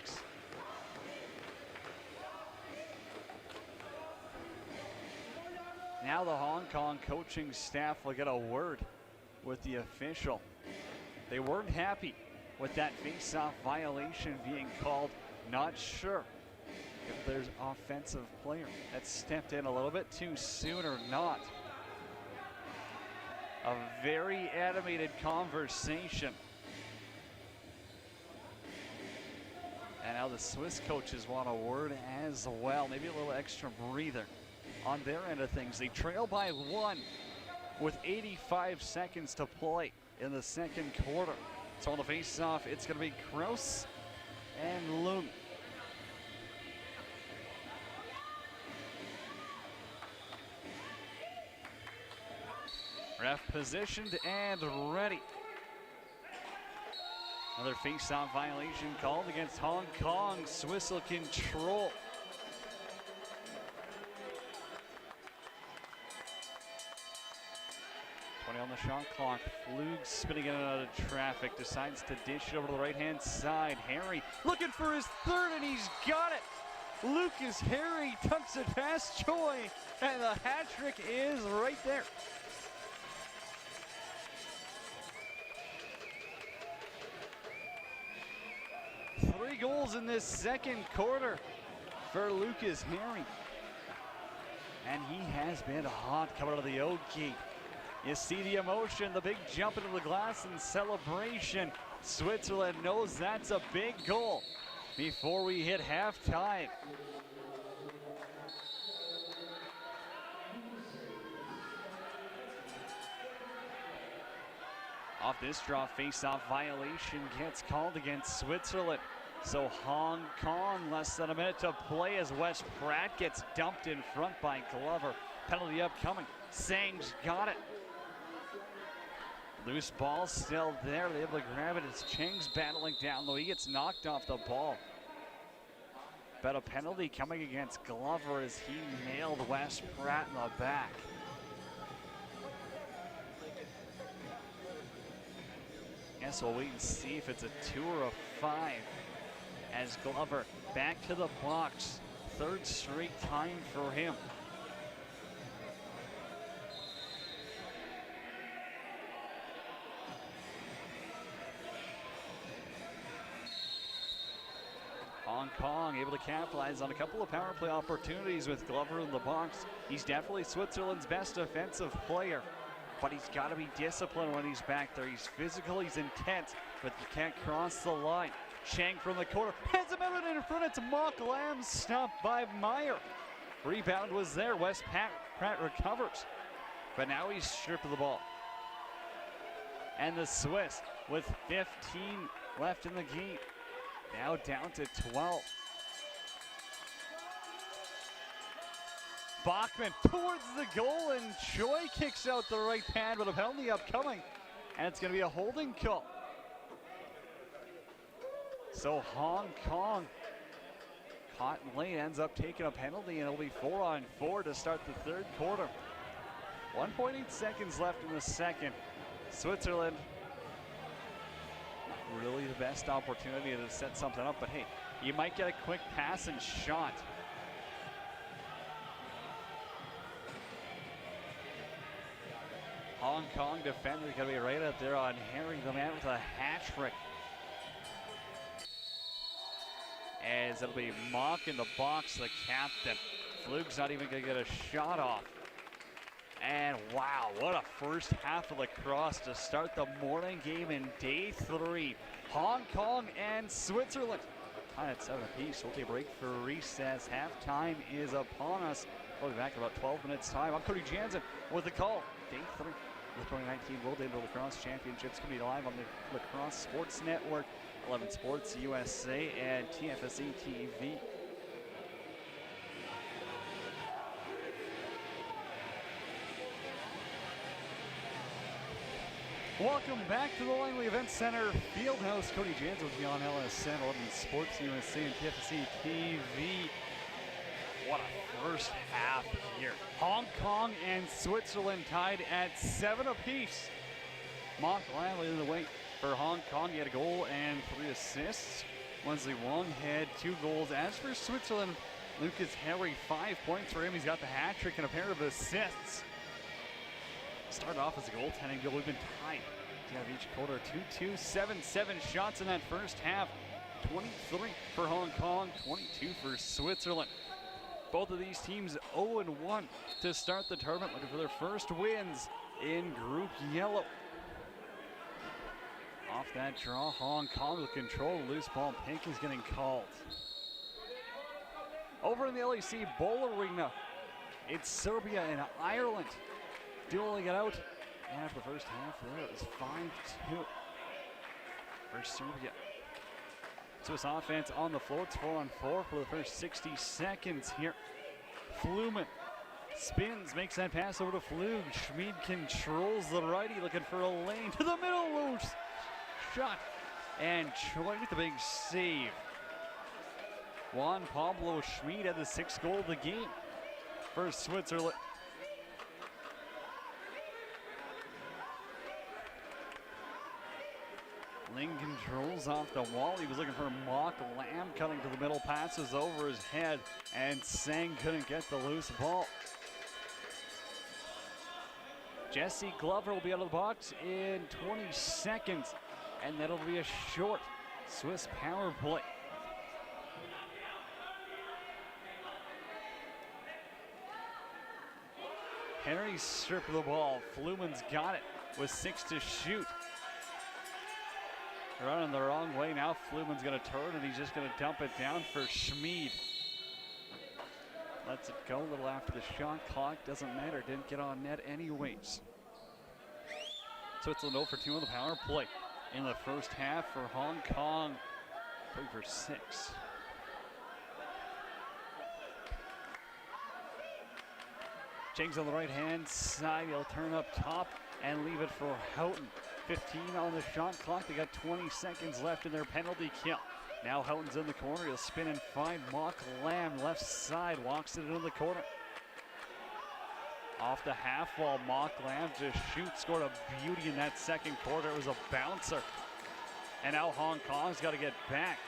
Now the Hong Kong coaching staff will get a word with the official. They weren't happy with that face-off violation being called. Not sure if there's offensive player that stepped in a little bit too soon or not. A very animated conversation. And now the Swiss coaches want a word as well. Maybe a little extra breather on their end of things. They trail by 1 with 85 seconds to play in the second quarter. So on the face-off, it's going to be Kraus and Lung. Ref positioned and ready. Another face-off violation called against Hong Kong. Swiss will control. On the shot clock. Flug spinning in and out of traffic, decides to dish it over to the right-hand side. Harry looking for his third, and he's got it. Lucas Harry tucks it past Choi, and the hat trick is right there. Three goals in this second quarter for Lucas Harry. And he has been hot coming out of the Oki. You see the emotion, the big jump into the glass in celebration. Switzerland knows that's a big goal before we hit halftime. Off this draw, face-off violation gets called against Switzerland. So Hong Kong, less than a minute to play as Wes Pratt gets dumped in front by Glover. Penalty upcoming. Sang's got it. Loose ball still there. They're able to grab it as Cheng's battling down, though he gets knocked off the ball. But a penalty coming against Glover as he nailed Wes Pratt in the back. Guess we'll wait and see if it's a 2 or a 5 as Glover back to the box. Third straight time for him. Hong Kong able to capitalize on a couple of power play opportunities with Glover in the box. He's definitely Switzerland's best offensive player, but he's got to be disciplined when he's back there. He's physical, he's intense, but you can't cross the line. Cheng from the corner, heads him out in front. It's Mock Lamb, stopped by Meyer. Rebound was there. Wes Pratt recovers, but now he's stripped of the ball. And the Swiss with 15 left in the game. Now down to 12. Bachman towards the goal, and Choi kicks out the right pad, but a penalty upcoming, and it's going to be a holding call. So Hong Kong caught late, ends up taking a penalty, and it'll be 4-on-4 to start the third quarter. 1.8 seconds left in the second. Switzerland really the best opportunity to set something up, but hey, you might get a quick pass and shot. Hong Kong defender going to be right out there on Harry, the man with a hat trick. As it'll be Mock in the box, the captain. Flug's not even going to get a shot off. And wow, what a first half of lacrosse to start the morning game in day 3. Hong Kong and Switzerland tied at 7 apiece. We'll take a break for recess. Halftime is upon us. We'll be back in about 12 minutes time. I'm Cody Jansen with the call. Day 3 of the 2019 World Indoor Lacrosse Championships coming to you live on the Lacrosse Sports Network, 11 Sports USA, and TFSE TV. Welcome back to the Langley Event Center Fieldhouse. Cody Jans with me on LSN 11 Sports USA and TFC TV. What a first half here. Hong Kong and Switzerland tied at 7 apiece. Mock Lam leading the way for Hong Kong. He had a goal and 3 assists. Wesley Wong had 2 goals. As for Switzerland, Lucas Harry, 5 points for him. He's got the hat trick and a pair of assists. Started off as a goaltending goal. We've been tied to have each quarter. 2-2, 7 shots in that first half. 23 for Hong Kong, 22 for Switzerland. Both of these teams 0-1 to start the tournament, looking for their first wins in Group Yellow. Off that draw, Hong Kong with control. Loose ball, pink is getting called. Over in the LEC Bowl Arena, it's Serbia and Ireland dueling it out. And after the first half there, it was 5-2 for Serbia. Swiss offense on the floor. It's 4-on-4 for the first 60 seconds here. Fluman spins, makes that pass over to Flug. Schmid controls the righty, looking for a lane to the middle. Loose shot, and Choi with the big save. Juan Pablo Schmid had the 6th goal of the game for Switzerland. Ling controls off the wall. He was looking for Mock Lam, cutting to the middle, passes over his head, and Sang couldn't get the loose ball. Jesse Glover will be out of the box in 20 seconds, and that'll be a short Swiss power play. Henry stripped the ball. Fluman's got it with 6 to shoot. Running the wrong way now. Fluman's going to turn, and he's just going to dump it down for Schmid. Lets it go a little after the shot clock. Doesn't matter. Didn't get on net anyways. Switzerland 0 for 2 on the power play in the first half for Hong Kong. 3 for 6. Cheng's on the right-hand side. He'll turn up top and leave it for Houghton. 15 on the shot clock. They got 20 seconds left in their penalty kill. Now Houghton's in the corner. He'll spin and find Mock Lam. Left side, walks it into the corner. Off the half wall, Mock Lam just shoots. Scored a beauty in that second quarter. It was a bouncer. And now Hong Kong's got to get back.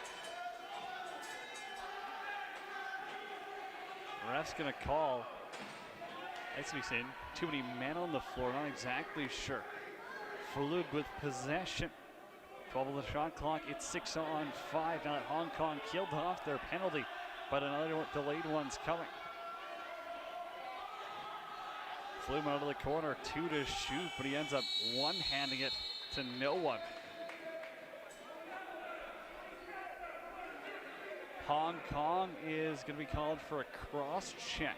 Ref's going to call. As we said, too many men on the floor. Not exactly sure. Flug with possession. 12 on the shot clock. It's 6-on-5. Now that Hong Kong killed off their penalty, but another delayed one's coming. Fluman out of the corner, 2 to shoot, but he ends up one-handing it to no one. Hong Kong is going to be called for a cross check.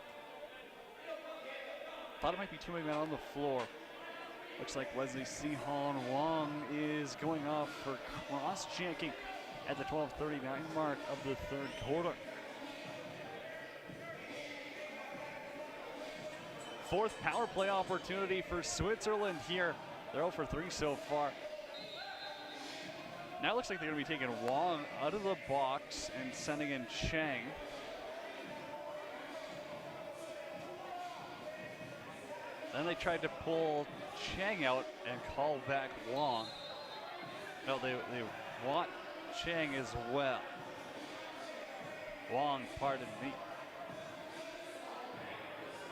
Thought it might be too many men on the floor. Looks like Wesley Sihon Wong is going off for cross-checking at the 12:39 mark of the 3rd quarter. 4th power play opportunity for Switzerland here. They're 0 for 3 so far. Now it looks like they're going to be taking Wong out of the box and sending in Chang. Then they tried to pull Chang out and call back Wong. No, they want Chang as well. Wong, pardon me.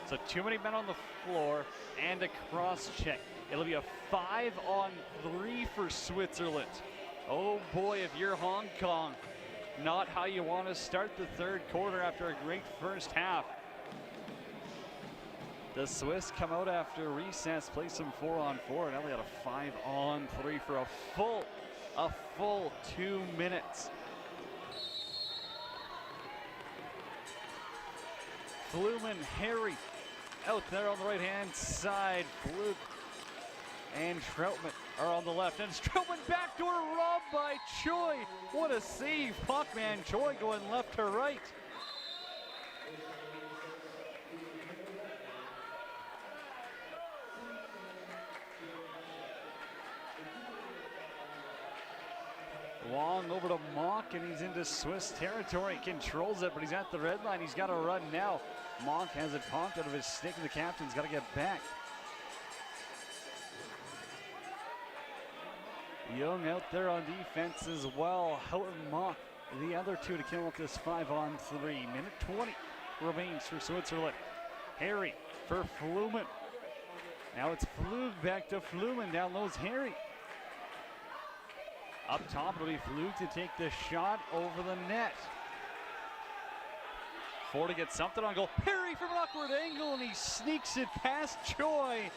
So too many men on the floor and a cross check. It'll be a 5-on-3 for Switzerland. Oh boy, if you're Hong Kong, not how you want to start the 3rd quarter after a great first half. The Swiss come out after recess, play some 4-on-4, and now they got a 5-on-3 for a full 2 minutes. Fluman, Harry, out there on the right-hand side. Flug and Troutman are on the left, and Troutman backdoor robbed by Choi. What a save, Hawkman Choi going left to right. Wong over to Mock, and he's into Swiss territory. Controls it, but he's at the red line. He's got to run now. Mock has it popped out of his stick, and the captain's got to get back. Young out there on defense as well. Houghton, Mock, the other two to kill up this 5-on-3. Minute 20 remains for Switzerland. Harry for Flumen. Now it's Flug back to Flumen. Down low's Harry. Up top, it'll be Flug to take the shot over the net. Four to get something on goal. Harry from an awkward angle, and he sneaks it past Choi.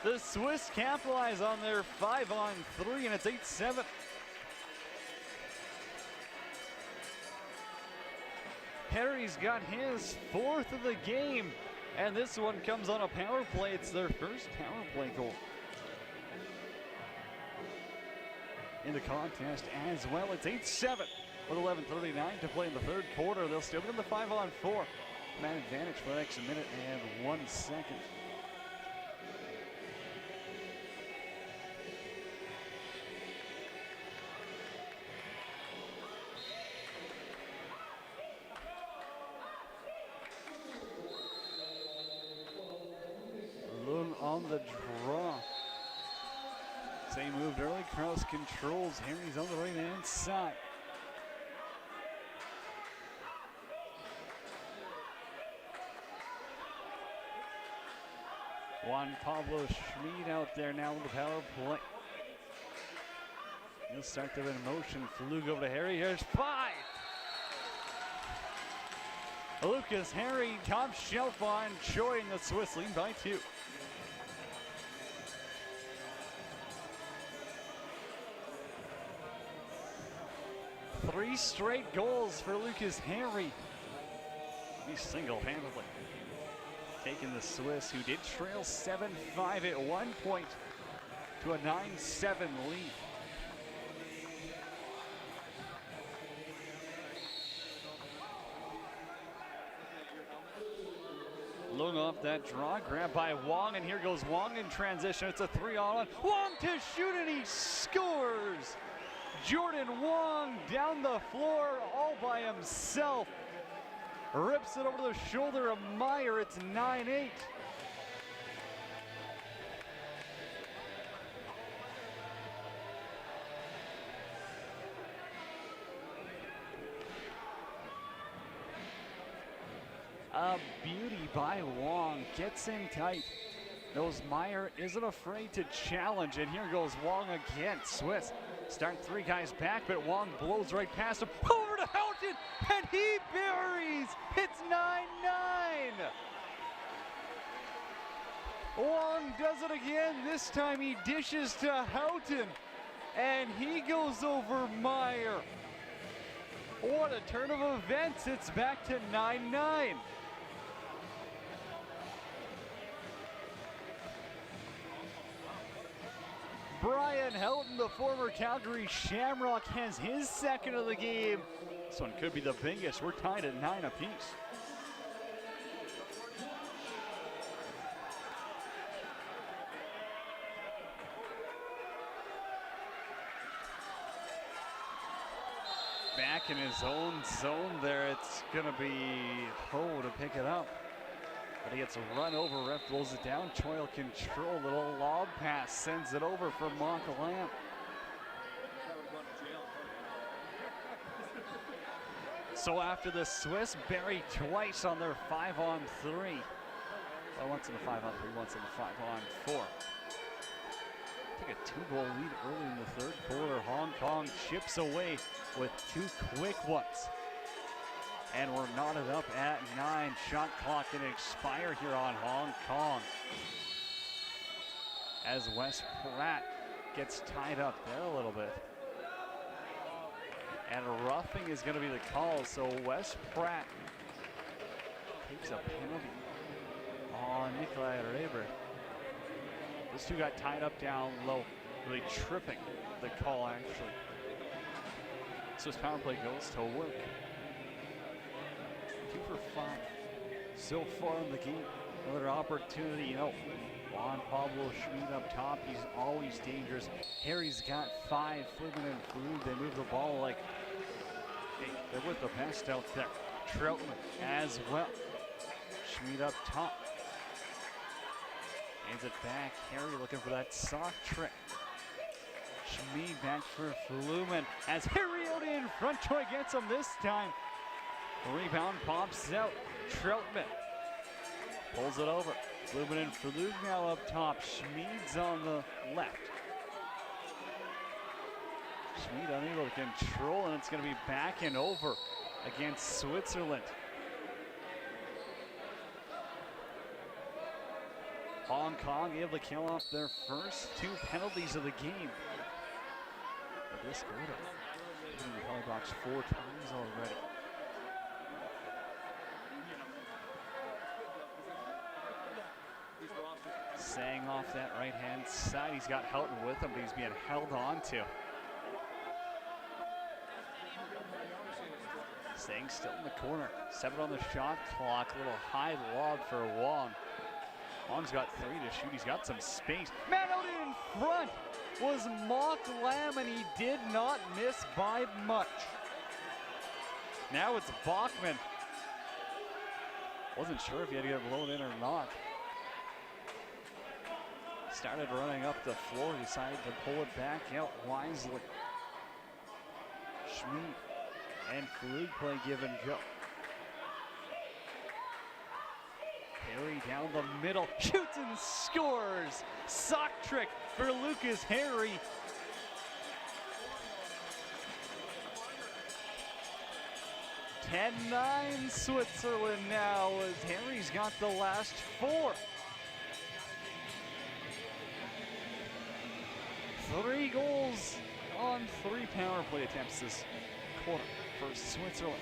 The Swiss capitalize on their 5-on-3, and it's 8-7. Harry's got his fourth of the game, and this one comes on a power play. It's their first power play goal in the contest as well. It's 8-7 with 11:39 to play in the third quarter. They'll still be in the 5-on-4. Man advantage for the next minute and 1 second. Lung on the draw. They moved early. Kraus controls. Harry's on the right-hand side. Juan Pablo Schmid out there now with the power play. He'll start them in motion. Flug over to Harry. Here's 5. Lucas Harry, top shelf on Choi, and the Swiss lead by 2. Three straight goals for Lucas Harry. He single-handedly taking the Swiss, who did trail 7-5 at one point, to a 9-7 lead. Lung off that draw, grab by Wong, and here goes Wong in transition. It's a 3-on-1. Wong to shoot, and he scores! Jordan Wong down the floor all by himself. Rips it over the shoulder of Meyer. It's 9-8. A beauty by Wong. Gets in tight. Knows Meyer isn't afraid to challenge, and here goes Wong again. Swiss start 3 guys back, but Wong blows right past him. Over to Houghton, and he buries. It's 9-9. Wong does it again. This time he dishes to Houghton, and he goes over Meyer. What a turn of events. It's back to 9-9. Brian Houghton, the former Calgary Shamrock, has his second of the game. This one could be the biggest. We're tied at 9 apiece. Back in his own zone there. It's going to be Ho to pick it up. But he gets a run over, ref blows it down. Choil control, little lob pass, sends it over for Montcalm. So after the Swiss bury twice on their 5-on-3. Well, once in the 5-on-3, once in the 5-on-4. Took a 2-goal lead early in the third quarter. Hong Kong chips away with 2 quick ones. And we're knotted up at 9. Shot clock going to expire here on Hong Kong, as Wes Pratt gets tied up there a little bit. And roughing is going to be the call, so Wes Pratt takes a penalty on Nikolai Reber. Those two got tied up down low, really tripping the call actually. So his power play goes to work. 2 for 5 so far in the game. Another opportunity, Juan Pablo Schmid up top. He's always dangerous. Harry's got 5. Flumen and Flug, they move the ball like, hey, they're with the best out there. Troutman as well. Schmid up top. Hands it back. Harry looking for that soft trick. Schmid back for Flumen as Harry out in front. Troy gets him this time. The rebound pops out. Troutman pulls it over. Flumen and Flug now up top. Schmid's on the left. Schmid unable to control, and it's going to be back and over against Switzerland. Hong Kong able to kill off their first 2 penalties of the game. But this quarter, in the penalty box 4 times already. Saying off that right-hand side. He's got Houghton with him, but he's being held on to. Staying still in the corner. 7 on the shot clock. A little high lob for Wong. Wong's got 3 to shoot. He's got some space. Man out in front was Mock Lamb, and he did not miss by much. Now it's Bachman. Wasn't sure if he had to get blown in or not. Started running up the floor, decided to pull it back out wisely. Schmid and Flug play give and go. Harry down the middle, shoots and scores! Sock trick for Lucas Harry. (10-9) Switzerland now as Harry's got the last 4. 3 goals on 3 power play attempts this quarter for Switzerland.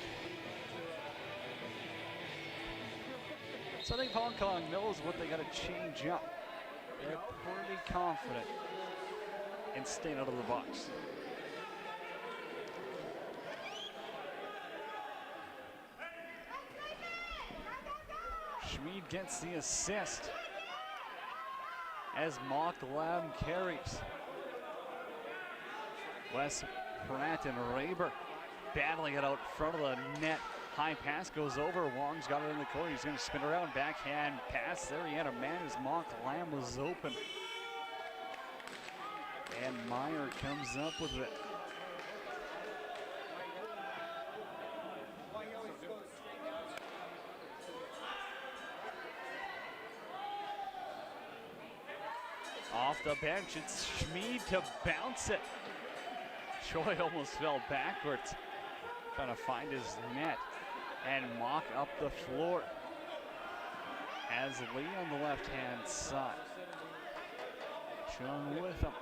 So I think Hong Kong knows what they got to change up. They're pretty confident in staying out of the box. Schmid gets the assist as Mock Lamb carries. Wes Pratt and Raber battling it out front of the net. High pass goes over. Wong's got it in the corner. He's going to spin around. Backhand pass. There he had a man as Mock Lamb was open. And Meyer comes up with it. Off the bench, it's Schmid to bounce it. Choi almost fell backwards, trying to find his net. And Mock up the floor as Lee on the left-hand side. Chung with him.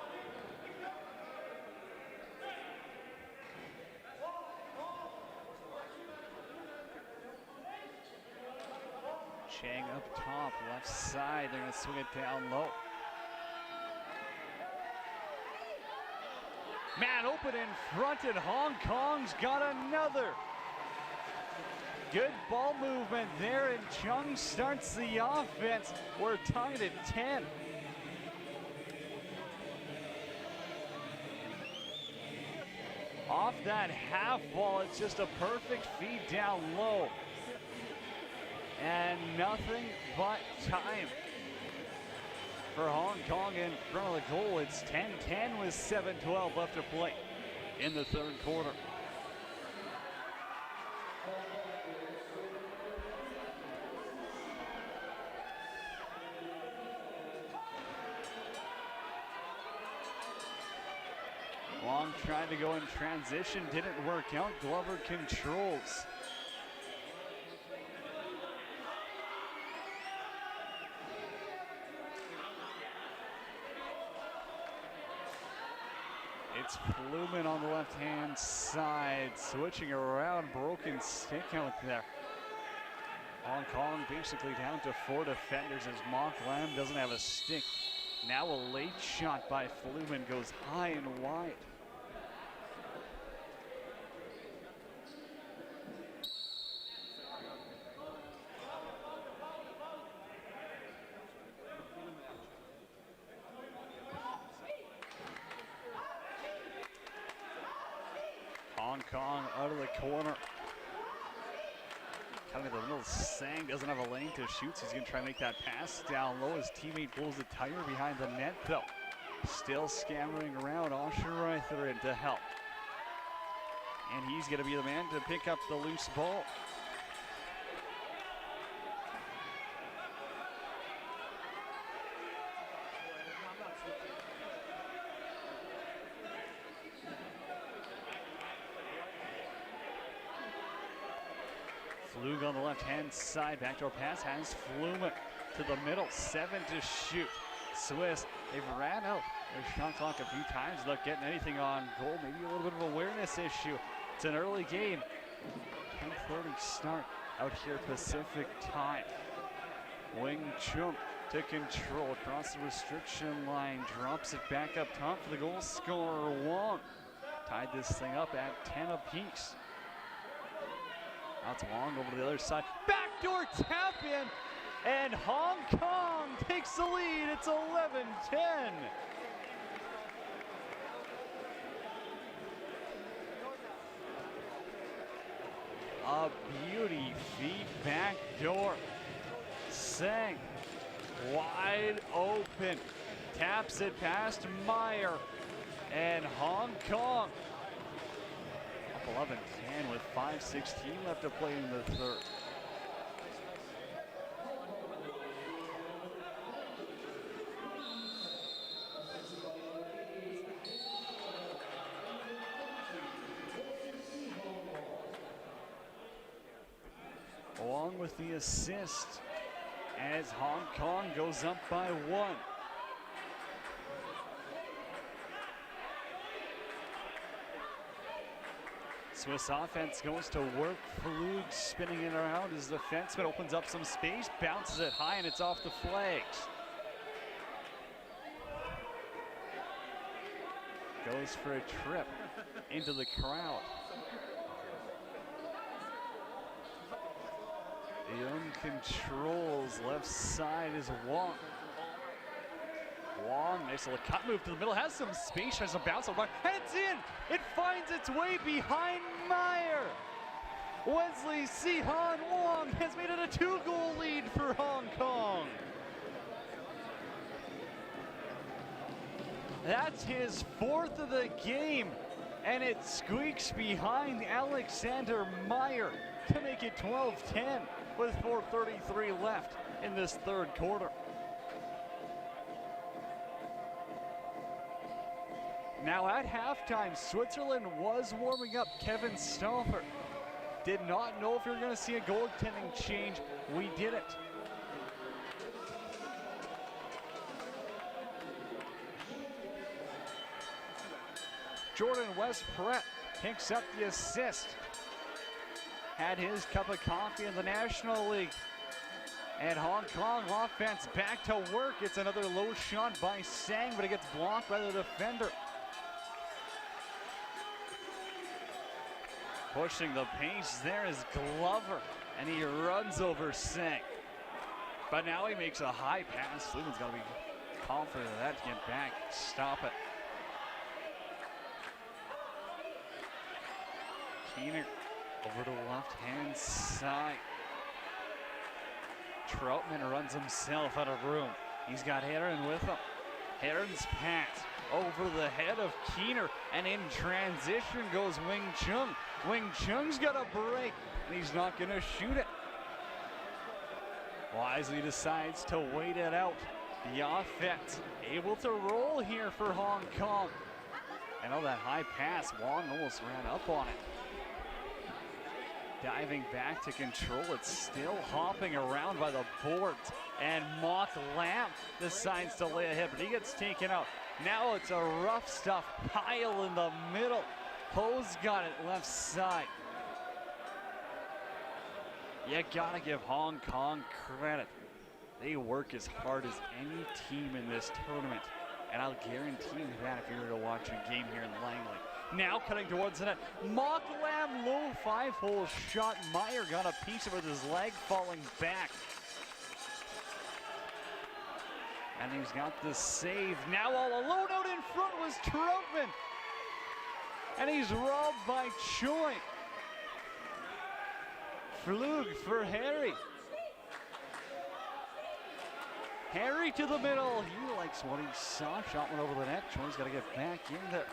Chang up top, left side. They're going to swing it down low. Man open in front, and Hong Kong's got another. Good ball movement there, and Chung starts the offense. We're tied at 10. Off that half wall, it's just a perfect feed down low. And nothing but time for Hong Kong in front of the goal. It's 10-10 with 7:12 left to play in the third quarter. Long tried to go in transition, didn't work out. Glover controls. It's Flumen on the left-hand side, switching around, broken stick out there. Hong Kong basically down to 4 defenders as Mock Lamb doesn't have a stick. Now a late shot by Flumen goes high and wide. Kong out of the corner. Kind of in the middle, Sang doesn't have a lane to shoot, so he's going to try and make that pass down low. His teammate pulls the tire behind the net, though. Still scammering around, Osherreither in to help. And he's going to be the man to pick up the loose ball. Flug on the left-hand side, backdoor pass has Flumen to the middle, 7 to shoot. Swiss, they've ran out their shot clock a few times, not getting anything on goal, maybe a little bit of awareness issue. It's an early game, 10:30 start out here Pacific time. Wing Chun to control across the restriction line, drops it back up top for the goal scorer Wong. Tied this thing up at 10 apiece. Now it's Wong over to the other side. Backdoor tap in, and Hong Kong takes the lead. It's 11-10. A beauty feed backdoor. Sang wide open. Taps it past Meyer. And Hong Kong up 11-10 with 5:16 left to play in the third. Along with the assist as Hong Kong goes up by 1. Swiss offense goes to work. Flug spinning it around. His defenseman opens up some space, bounces it high, and it's off the flags. Goes for a trip into the crowd. Young controls, left side is Wong. Wong, nice little cut move to the middle, has some space, has a bounce, and it's in! It finds its way behind Meyer! Wesley Sihan Wong has made it a 2-goal lead for Hong Kong. That's his 4th of the game, and it squeaks behind Alexander Meyer to make it 12-10 with 4:33 left in this third quarter. Now at halftime, Switzerland was warming up. Kevin Stauffer did not know if we were going to see a goaltending change. We did it. Jordan West-Perret picks up the assist. Had his cup of coffee in the National League. And Hong Kong offense back to work. It's another low shot by Sang, but it gets blocked by the defender. Pushing the pace there is Glover, and he runs over Sang. But now he makes a high pass. Flumen's got to be confident of that to get back. Stop it. Keener over to the left-hand side. Troutman runs himself out of room. He's got Heron with him. Heron's pass over the head of Keener, and in transition goes Wing Chung. Wing Chung's got a break, and he's not going to shoot it. Wisely decides to wait it out. The offense able to roll here for Hong Kong. And oh, that high pass, Wong almost ran up on it. Diving back to control it, still hopping around by the boards. And Mock Lamb decides to lay ahead, but he gets taken out. Now it's a rough stuff pile in the middle. Ho's got it left side. You gotta give Hong Kong credit. They work as hard as any team in this tournament. And I'll guarantee you that if you were to watch a game here in Langley. Now cutting towards the net. Mock Lamb, low 5-hole shot. Meyer got a piece of it with his leg falling back. And he's got the save. Now all alone out in front was Troutman. And he's robbed by Choi. Flug for Harry. Harry to the middle. He likes what he saw. Shot one over the net. Choi's got to get back in there.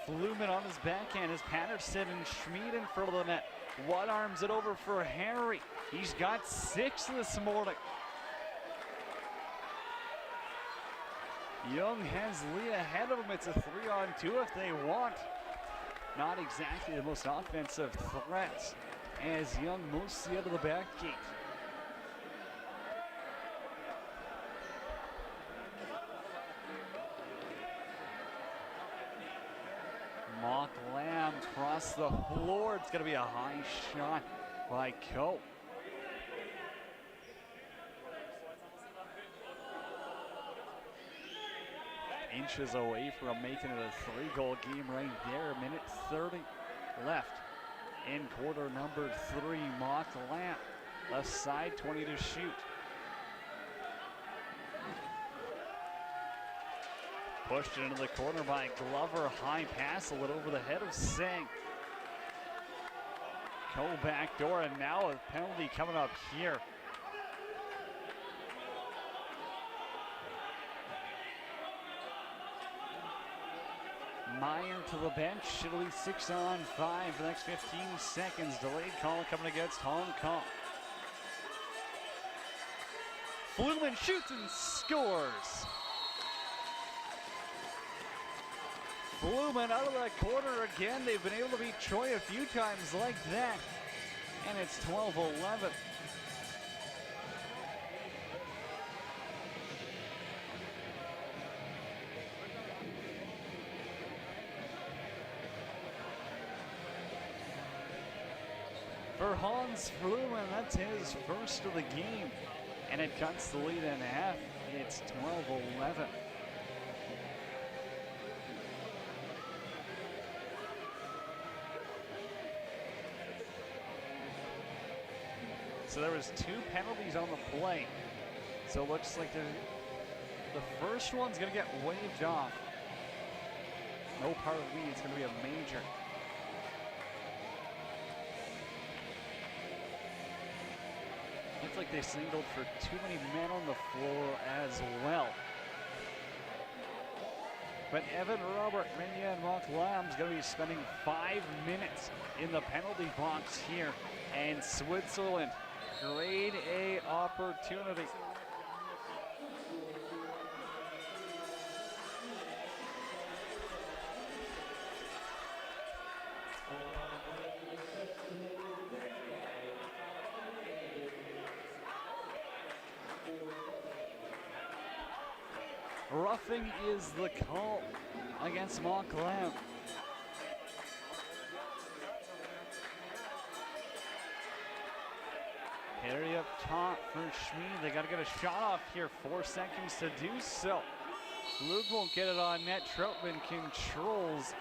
Fluman on his backhand is Patterson and Schmid in front of the net. One arms it over for Harry. He's got 6 this morning. Young has Lee ahead of him. It's a 3-on-2 if they want. Not exactly the most offensive threats as Young mostly out of the back gate. Mock Lamb across the floor. It's going to be a high shot by Coe. Inches away from making it a 3-goal game right there. A minute 30 left in quarter number 3. Mock Lamb, left side, 20 to shoot. Pushed it into the corner by Glover. High pass, a little over the head of Singh. Go back door, and now a penalty coming up here. Meyer to the bench. It'll be 6-on-5 for the next 15 seconds. Delayed call coming against Hong Kong. Fluman shoots and scores. Fluman out of the corner again. They've been able to beat Troy a few times like that. And it's 12-11. For Hans Fluman, that's his first of the game. And it cuts the lead in half. It's 12-11. So there was 2 penalties on the play. So it looks like the first one's gonna get waved off. No part of lead, it's gonna be a major. Looks like they signaled for too many men on the floor as well. But Evan, Robert, Menya, and Mock Lamb's gonna be spending 5 minutes in the penalty box here. And Switzerland, grade A opportunity. Roughing is the call against Mock Lamb. Harry up top for Schmid. They got to get a shot off here. 4 seconds to do so. Luke won't get it on net. Troutman controls.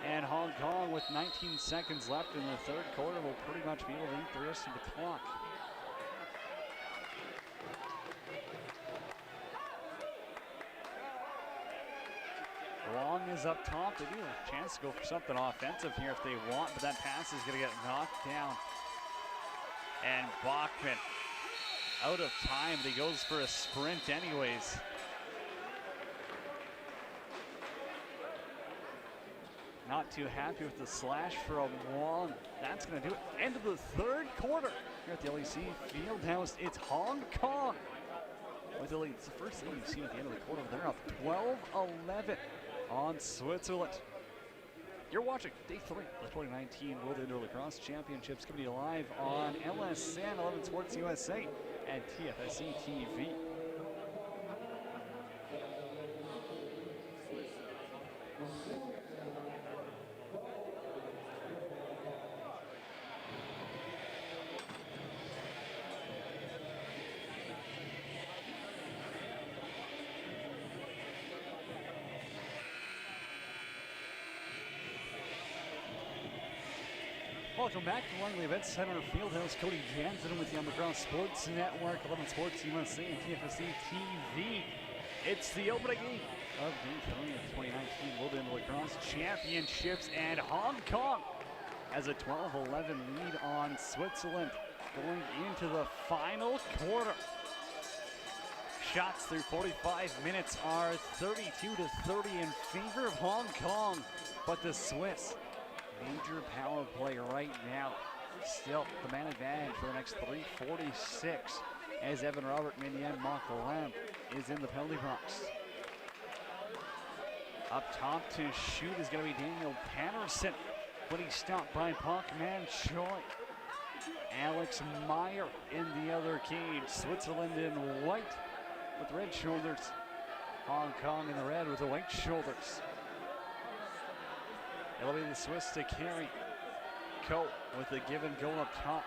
And Hong Kong, with 19 seconds left in the 3rd quarter, will pretty much be able to eat the rest of the clock. Long is up top. They do have a chance to go for something offensive here if they want, but that pass is going to get knocked down. And Bachman out of time, but he goes for a sprint anyways. Not too happy with the slash from Wong. That's going to do it. End of the 3rd quarter here at the LEC Fieldhouse. It's Hong Kong with the lead. It's the first thing you've seen at the end of the quarter. They're up 12-11 on Switzerland. You're watching Day 3 of the 2019 World Indoor Lacrosse Championships, coming to you live on LSN 11 Sports USA and TFSC TV. Welcome back to Langley Events Center Fieldhouse. Cody Jansen with you on the Lacrosse Sports Network, 11 Sports USA and TFSC TV. It's the opening game of Game 3 of 2019 World Indoor Lacrosse Championships, and Hong Kong has a 12-11 lead on Switzerland going into the final quarter. Shots through 45 minutes are 32-30 in favor of Hong Kong, but the Swiss, major power play right now. Still the man advantage for the next 3:46 as Evan Robert Minian Mock-Lam is in the penalty box. Up top to shoot is going to be Daniel Patterson, but he's stopped by Pak-Man Choi. Alex Meyer in the other cage. Switzerland in white with red shoulders. Hong Kong in the red with the white shoulders. It'll be the Swiss to carry. Ko with the give and go up top.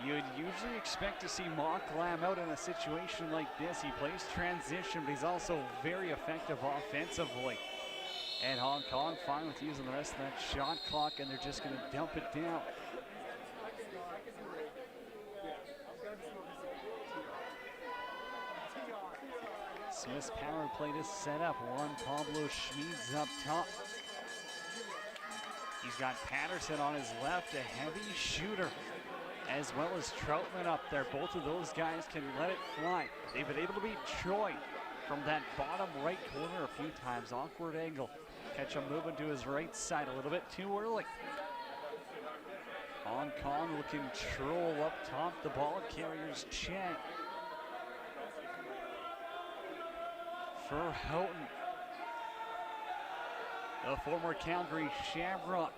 You'd usually expect to see Mock-Lam out in a situation like this. He plays transition, but he's also very effective offensively. And Hong Kong fine with using the rest of that shot clock, and they're just going to dump it down. Swiss power play to set up. Juan Pablo Schmid's up top. He's got Patterson on his left, a heavy shooter, as well as Troutman up there. Both of those guys can let it fly. They've been able to beat Choi from that bottom right corner a few times. Awkward angle. Catch him moving to his right side a little bit too early. Hong Kong will control up top. The ball carriers Chang. For Houghton. The former Calgary Shamrock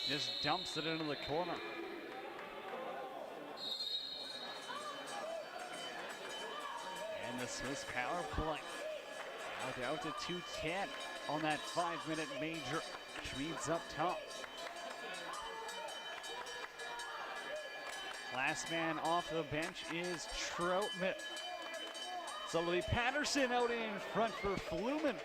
just dumps it into the corner. And the Swiss power play. Out to 2:10 on that 5-minute major. Schmid's up top. Last man off the bench is Troutman. So it'll be Patterson out in front for Fluman.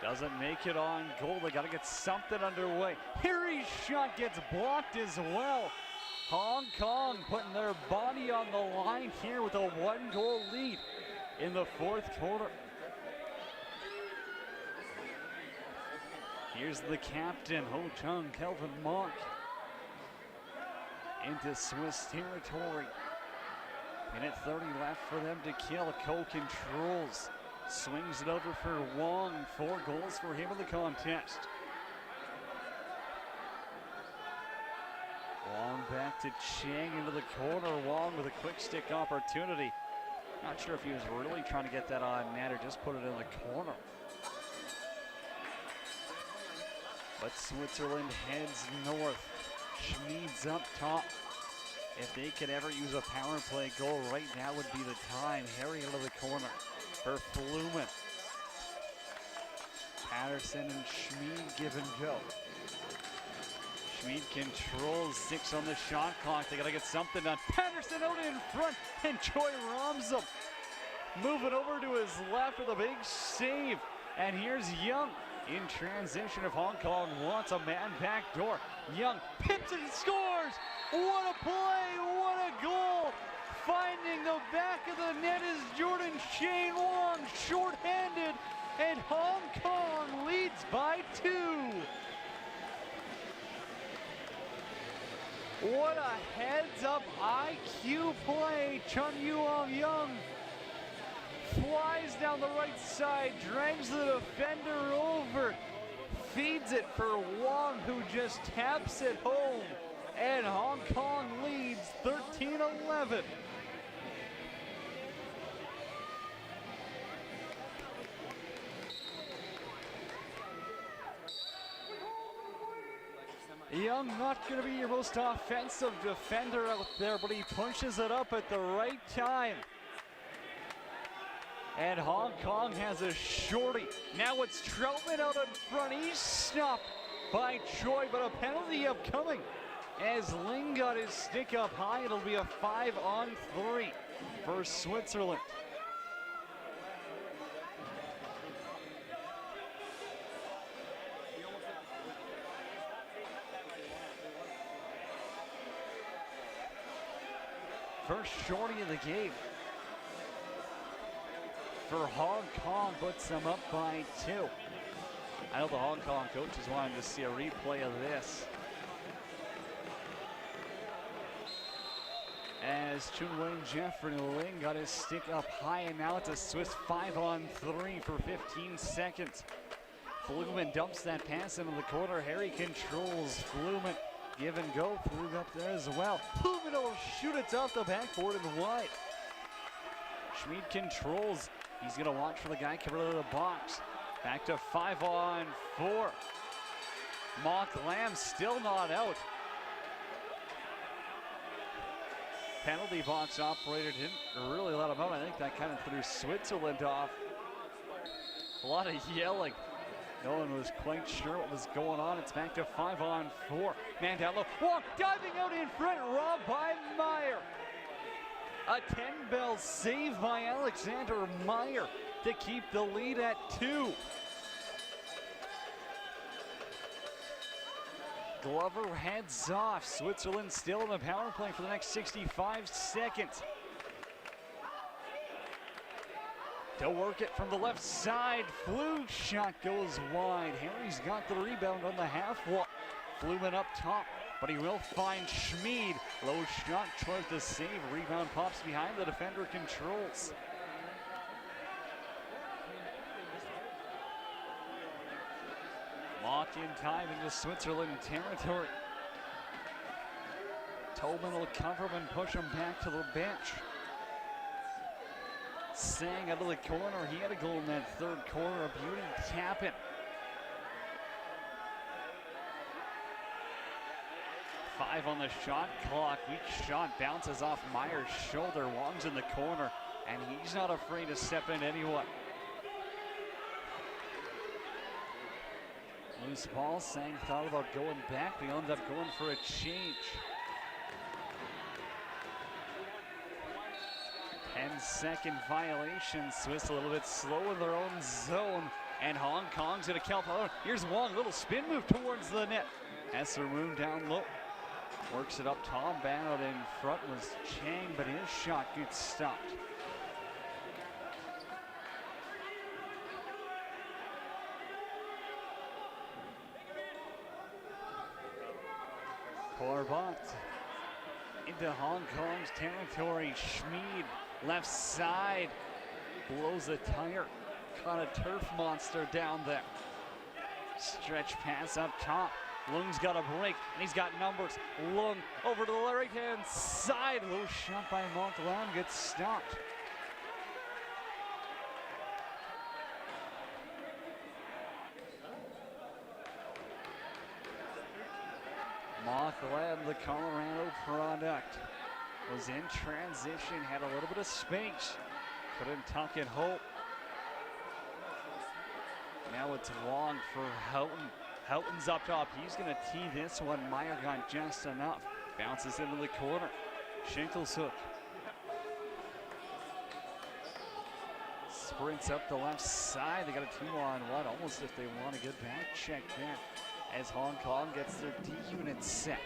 Doesn't make it on goal. They got to get something underway. Harry's shot gets blocked as well. Hong Kong putting their body on the line here with a 1-goal lead in the fourth quarter. Here's the captain, Ho Chung Kelvin Monk, into Swiss territory. Minute 30 left for them to kill. Ko controls. Swings it over for Wong. 4 goals for him in the contest. Wong back to Chang into the corner. Wong with a quick stick opportunity. Not sure if he was really trying to get that on net or just put it in the corner. But Switzerland heads north. Schmid's up top. If they could ever use a power play goal, right now would be the time. Harry into the corner for Fluman. Patterson and Schmid give and go. Schmid controls 6 on the shot clock. They gotta get something done. Patterson out in front, and Choi roms him. Moving over to his left with a big save. And here's Young in transition if Hong Kong wants a man back door. Young pips it and scores! What a play, what a goal! Finding the back of the net is Jordan Shane Wong, short-handed, and Hong Kong leads by 2. What a heads-up IQ play. Chun Yuong Young flies down the right side, drags the defender over, feeds it for Wong, who just taps it home, and Hong Kong leads 13-11. Young not going to be your most offensive defender out there, but he punches it up at the right time. And Hong Kong has a shorty. Now it's Troutman out in front. He's stopped by Choi, but a penalty upcoming. As Ling got his stick up high, it'll be a 5-on-3 for Switzerland. First shorty of the game for Hong Kong puts them up by 2. I know the Hong Kong coaches wanted to see a replay of this. As Chunwei Jeffrey Ling got his stick up high, and now it's a Swiss 5-on-3 for 15 seconds. Fluman dumps that pass into the corner. Harry controls Fluman. Give and go. Fluman up there as well. Fluman will shoot it off the backboard and wide. Schmid controls. He's going to watch for the guy coming out of the box. Back to 5-on-4. Mock Lamb still not out. Penalty box operator didn't really let him out. I think that kind of threw Switzerland off. A lot of yelling. No one was quite sure what was going on. It's back to 5-on-4. Man down low. Walk diving out in front. Robbed by Meyer. A 10-bell save by Alexander Meyer to keep the lead at 2. Glover heads off. Switzerland still in the power play for the next 65 seconds. To work it from the left side. Flu shot goes wide. Harry's got the rebound on the half wall. Fluman up top, but he will find Schmid. Low shot tries to save. Rebound pops behind. The defender controls. Lock in time into Switzerland territory. Tobin will cover him and push him back to the bench. Sang out of the corner. He had a goal in that third quarter. A beauty tapping. Five on the shot clock. Weak shot bounces off Meyer's shoulder. Wong's in the corner, and he's not afraid to step in anyone. Loose ball. Sang thought about going back. They ended up going for a change. 10-second violation. Swiss a little bit slow in their own zone, and Hong Kong's gonna kelp alone. Here's Wong, little spin move towards the net. Has their room down low. Works it up. Tom Bannett in front was Chang, but his shot gets stopped. Corbett into Hong Kong's territory. Schmid, left side, blows a tire. Caught a turf monster down there. Stretch pass up top. Lung's got a break, and he's got numbers. Lung over to the right-hand side. Low shot by Montcalm gets stopped. Montcalm, the Colorado product, was in transition, had a little bit of space. Couldn't tuck it home. Now it's Wong for Houghton. Houghton's up top. He's going to tee this one. Meyer got just enough. Bounces into the corner. Shinkleshook sprints up the left side. They got a 2-on-1, almost if they want to get back check there, as Hong Kong gets their D unit set.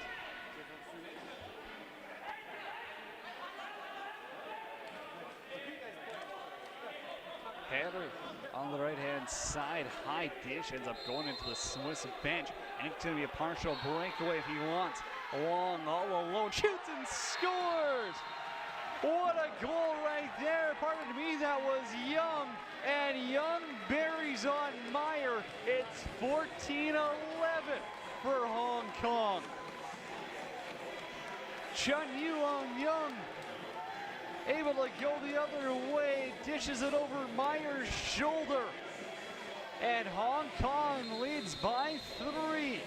Header on the right-hand side. High dish ends up going into the Swiss bench. And it's going to be a partial breakaway if he wants. Wong all alone. Shoots and scores! What a goal right there. Pardon me, that was Young. And Young buries on Meyer. It's 14-11 for Hong Kong. Chun Yu on Young. Able to go the other way, dishes it over Meyer's shoulder. And Hong Kong leads by 3.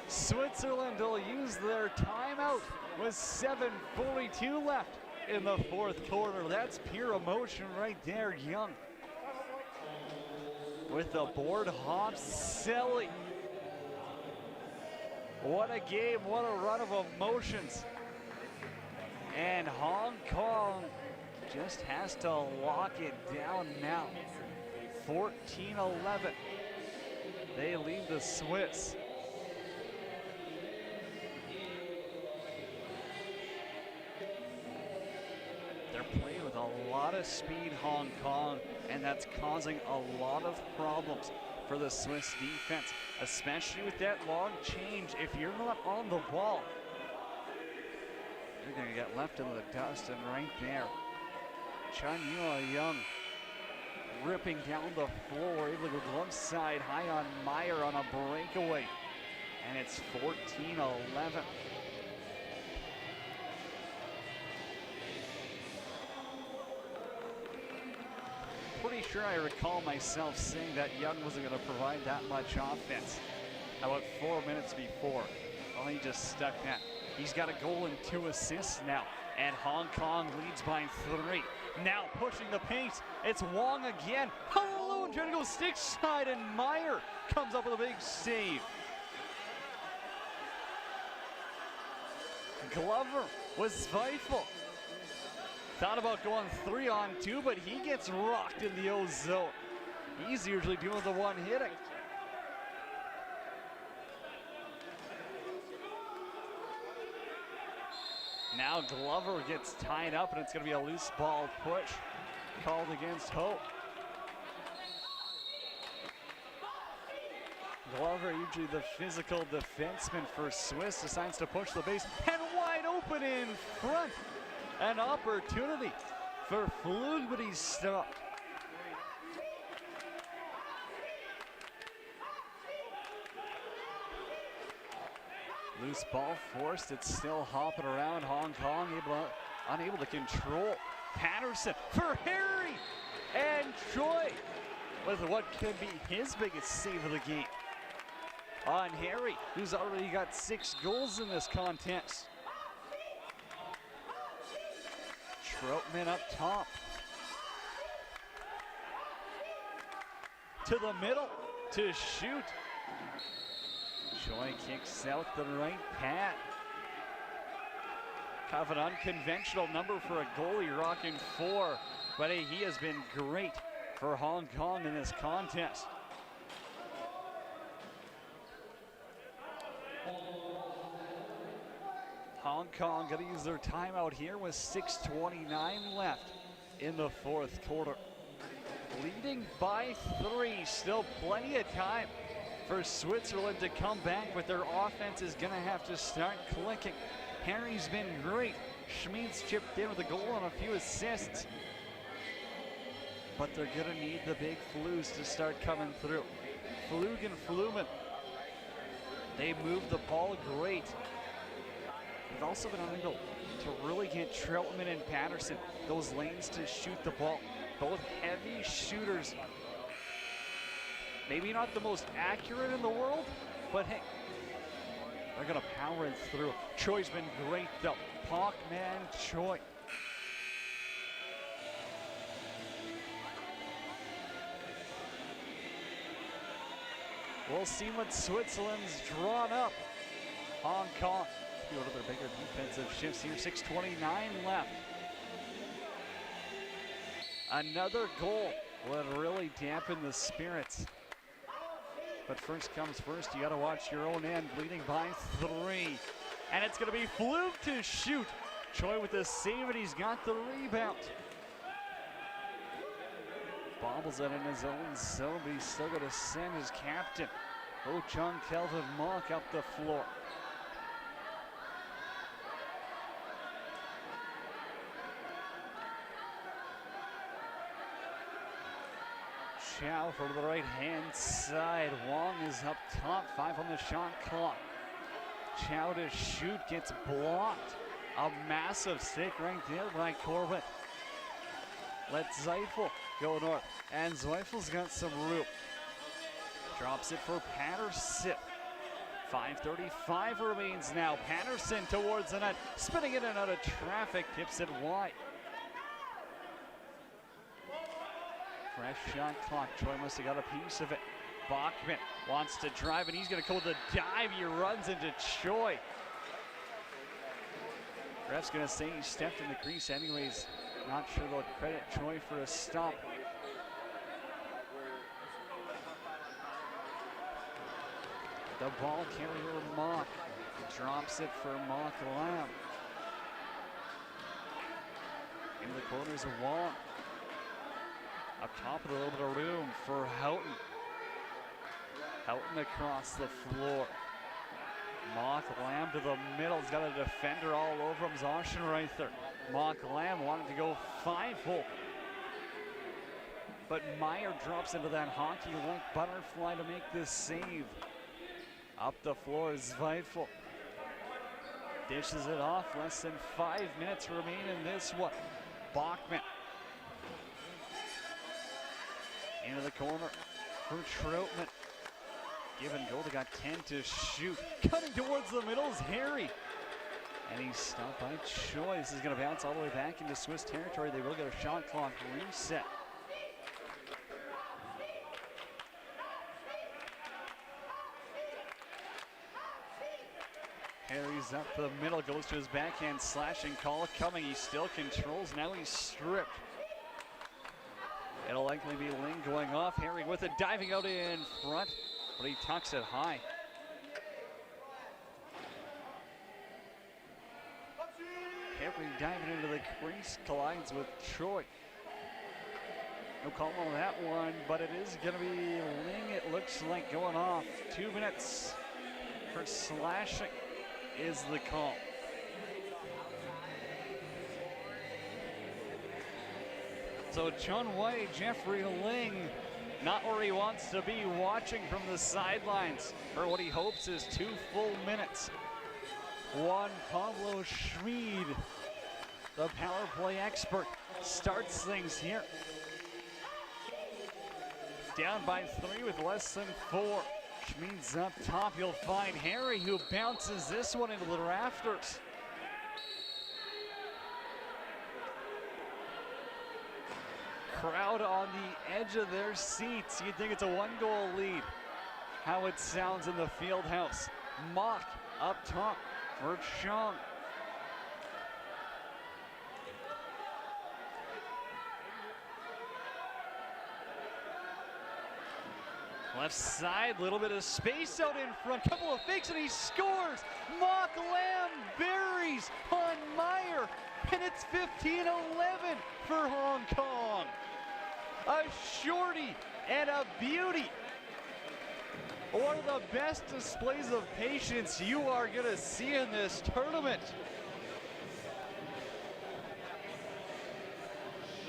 Switzerland will use their timeout with 7:42 left in the fourth quarter. That's pure emotion right there. Young with the board hop silly. What a game, what a run of emotions. And Hong Kong just has to lock it down now. 14-11. They lead the Swiss. They're playing with a lot of speed, Hong Kong, and that's causing a lot of problems for the Swiss defense, especially with that long change. If you're not on the ball, you're gonna get left in the dust, and right there, Chun Young ripping down the floor, able to go glove side high on Meyer on a breakaway, and it's 14-11. Pretty sure I recall myself saying that Young wasn't going to provide that much offense about 4 minutes before. Well, he just stuck that. He's got a goal and 2 assists now, and Hong Kong leads by 3. Now pushing the pace, it's Wong again. Alone trying to go stick side, and Meyer comes up with a big save. Glover was Zweifel. Thought about going 3-on-2, but he gets rocked in the O zone. He's usually doing the one hitting. Now Glover gets tied up, and it's going to be a loose ball push called against Hope. Glover, usually the physical defenseman for Swiss, decides to push the base, and wide open in front. An opportunity for Flug, but he's stopped. Loose ball forced, it's still hopping around. Hong Kong unable to control. Patterson for Harry, and Choi with what could be his biggest save of the game on Harry, who's already got 6 goals in this contest. Troutman up top. To the middle to shoot. Choi kicks out the right pad. Kind of an unconventional number for a goalie, rocking 4. But hey, he has been great for Hong Kong in this contest. Hong Kong gonna use their timeout here with 6:29 left in the 4th quarter. Leading by 3, still plenty of time for Switzerland to come back, but their offense is gonna have to start clicking. Harry's been great. Schmid's chipped in with a goal and a few assists. But they're gonna need the big Flues to start coming through. Flug and Flumen, they move the ball great. They've also been unable to really get Troutman and Patterson those lanes to shoot the ball. Both heavy shooters. Maybe not the most accurate in the world, but hey, they're gonna power it through. Choi's been great though. Hawkman Choi. We'll see what Switzerland's drawn up. Hong Kong. One of their bigger defensive shifts here. 6:29 left. Another goal would really dampen the spirits. But first comes first, you gotta watch your own end, leading by 3. And it's gonna be Fluke to shoot. Choi with the save, and he's got the rebound. Bobbles it in his own zone, but he's still gonna send his captain, Oh Chung Kelvin Mock, up the floor. Chow from the right-hand side. Wong is up top, 5 on the shot clock. Chow to shoot, gets blocked. A massive stick right there by Corbett. Let Zweifel go north, and Zweifel's got some room. Drops it for Patterson. 5:35 remains now. Patterson towards the net, spinning in and out of traffic, tips it wide. Fresh shot clock. Choi must have got a piece of it. Bachman wants to drive, and he's going to go with a dive. He runs into Choi. Ref's going to say he stepped in the crease anyways. Not sure they'll credit Choi for a stop. The ball carrier Mock drops it for Mock Lamb. In the corners of Wong. Up top with a little bit of room for Houghton. Houghton across the floor. Mock Lamb to the middle. He's got a defender all over him. Zauschenreither. Mock Lamb wanted to go 5-hole. But Meyer drops into that hockey-like butterfly to make this save. Up the floor is Zweifel. Dishes it off. Less than 5 minutes remain in this one. Bachman. Into the corner for Troutman. Give and go. They got 10 to shoot. Cutting towards the middle is Harry. And he's stopped by Choi. This is going to bounce all the way back into Swiss territory. They will get a shot clock reset. Harry's up the middle, goes to his backhand slashing call coming. He still controls. Now he's stripped. It'll likely be Ling going off. Harry with it, diving out in front, but he tucks it high. Harry diving into the crease, collides with Troy. No call on that one, but it is going to be Ling, it looks like, going off. 2 minutes for slashing is the call. So Chun Wei, Jeffrey Ling, not where he wants to be, watching from the sidelines for what he hopes is 2 full minutes. Juan Pablo Schmid, the power play expert, starts things here. Down by 3 with less than 4. Schmid's up top. You'll find Harry, who bounces this one into the rafters. Crowd on the edge of their seats. You'd think it's a 1-goal lead. How it sounds in the field house. Mock up top for Chong. Left side, little bit of space out in front, couple of fakes, and he scores! Mock Lamb buries on Meyer, and it's 15-11 for Hong Kong. A shorty and a beauty. One of the best displays of patience you are gonna see in this tournament.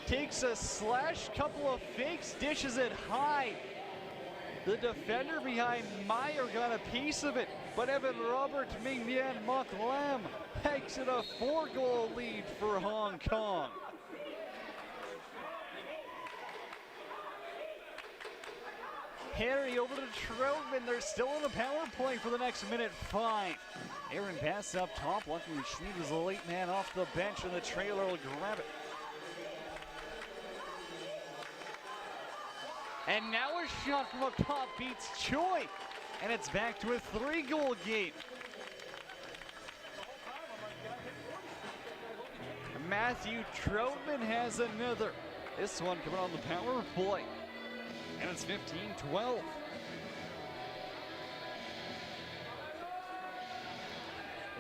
Takes a slash, couple of fakes, dishes it high. The defender behind Meyer got a piece of it, but Evan Robert, Ming Mian, Mock Lam makes it a 4-goal lead for Hong Kong. Harry over to Troutman. They're still in the power play for the next minute 5. Aaron pass up top. Luckily, Schmid was the late man off the bench, and the trailer will grab it. And now a shot from up top beats Choi. And it's back to a 3-goal game. Matthew Troutman has another. This one coming on the power play. And it's 15-12.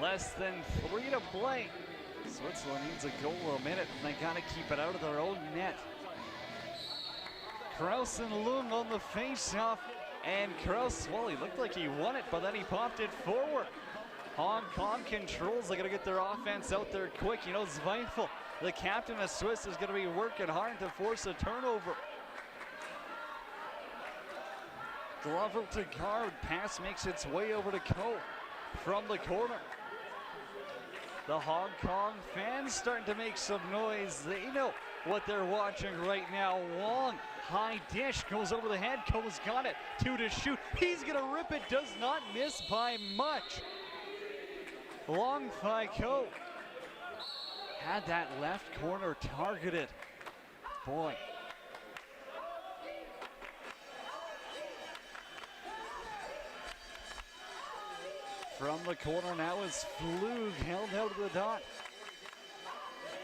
Less than 3 to play. Switzerland needs a goal a minute, and they gotta keep it out of their own net. Kraus and Lung on the face-off, and Kraus, well, he looked like he won it, but then he popped it forward. Hong Kong controls. They gotta get their offense out there quick. You know, Zweifel, the captain of Swiss, is gonna be working hard to force a turnover. Glover to guard. Pass makes its way over to Ko from the corner. The Hong Kong fans starting to make some noise. They know what they're watching right now. Wong, high dish, goes over the head. Ko's got it. 2 to shoot. He's gonna rip it. Does not miss by much. Long thigh Ko. Had that left corner targeted. Boy. From the corner now is Flug, held out of the dot.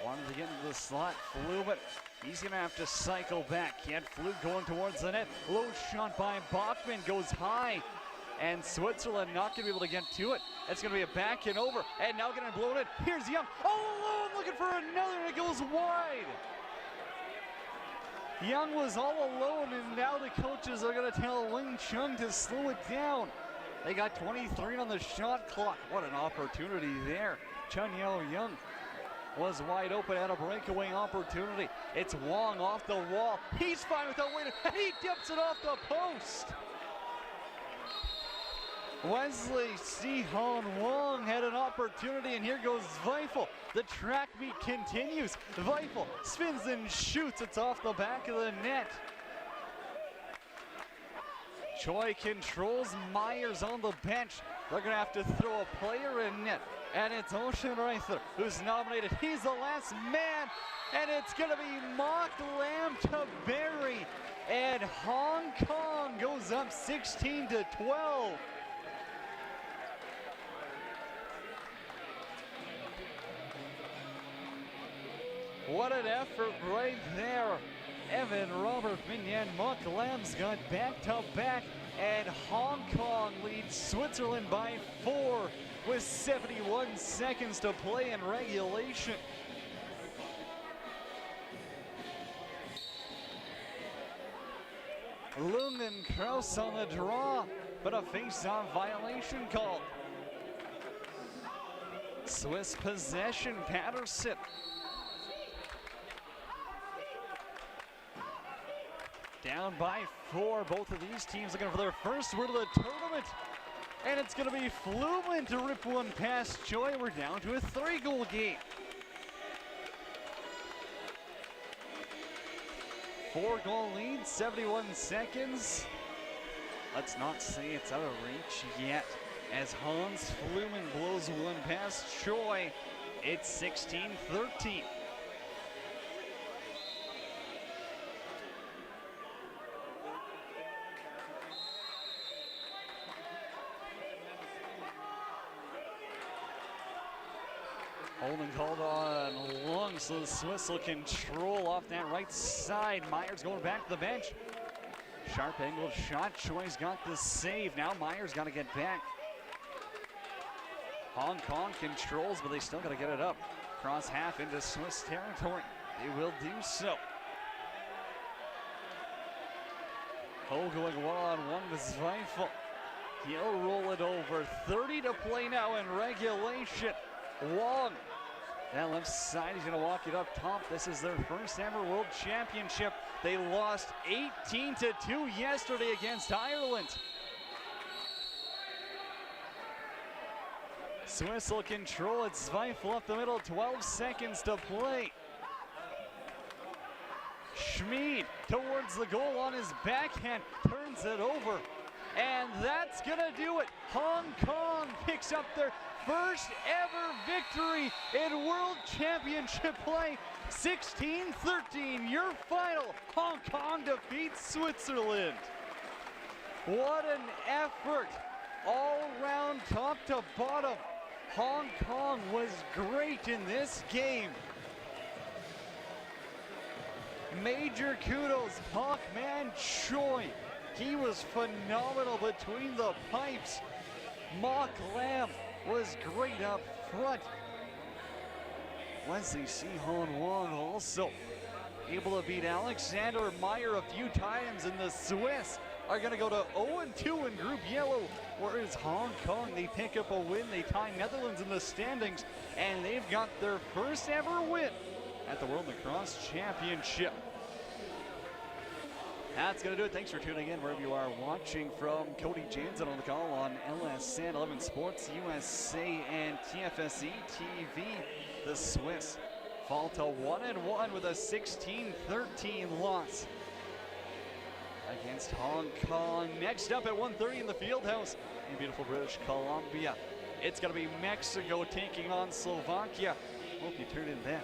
Wanted to get into the slot, Flug, but he's gonna have to cycle back. He had Flug going towards the net. Low shot by Bachman, goes high. And Switzerland not gonna be able to get to it. It's gonna be a back and over, and now getting blown in. Here's Young, all alone, look looking for another, and it goes wide. Young was all alone, and now the coaches are going to tell Ling Chung to slow it down. They got 23 on the shot clock. What an opportunity there. Chun Yao Young was wide open at a breakaway opportunity. It's Wong off the wall. He's fine without waiting, and he dips it off the post. Wesley Sihon Wong had an opportunity, and here goes Zweifel. The track meet continues. Zweifel spins and shoots. It's off the back of the net. Choi controls Myers on the bench. They're going to have to throw a player in net. And it's Ocean Reither who's nominated. He's the last man. And it's going to be Mock Lamb to bury. And Hong Kong goes up 16-12. What an effort right there. Evan, Robert, Mignon, Mock Lamb's got back-to-back, and Hong Kong leads Switzerland by 4 with 71 seconds to play in regulation. Lung and Kraus on the draw, but a face-off violation call. Swiss possession, Patterson. Down by 4. Both of these teams looking for their first win of the tournament. And it's going to be Flumen to rip one past Choi. We're down to a 3-goal game. 4-goal lead, 71 seconds. Let's not say it's out of reach yet, as Hans Flumen blows one past Choi. It's 16-13. Holding called on Lung, so the Swiss will control off that right side. Myers going back to the bench. Sharp angled shot. Choi's got the save. Now Myers got to get back. Hong Kong controls, but they still got to get it up. Cross half into Swiss territory. They will do so. Ho going one-on-one with Zweifel. He'll roll it over. 30 to play now in regulation. Wong, that left side, he's going to walk it up top. This is their first ever World Championship. They lost 18-2 yesterday against Ireland. Swiss will control it. Zweifel up the middle, 12 seconds to play. Schmid towards the goal on his backhand, turns it over. And that's gonna do it. Hong Kong picks up their first ever victory in World Championship play. 16-13, your final. Hong Kong defeats Switzerland. What an effort. All around, top to bottom. Hong Kong was great in this game. Major kudos, Hawkman Choi. He was phenomenal between the pipes. Mock Lamb was great up front. Wesley Sihon Wong also able to beat Alexander Meyer a few times, and the Swiss are going to go to 0-2 in Group Yellow, whereas Hong Kong, they pick up a win. They tie Netherlands in the standings, and they've got their first ever win at the World Lacrosse Championship. That's going to do it. Thanks for tuning in wherever you are watching from. Cody Jansen on the call on LSN 11 Sports, USA, and TFSE TV. The Swiss fall to 1-1 with a 16-13 loss against Hong Kong. Next up at 1:30 in the Fieldhouse in beautiful British Columbia, it's going to be Mexico taking on Slovakia. Hope you tune in then.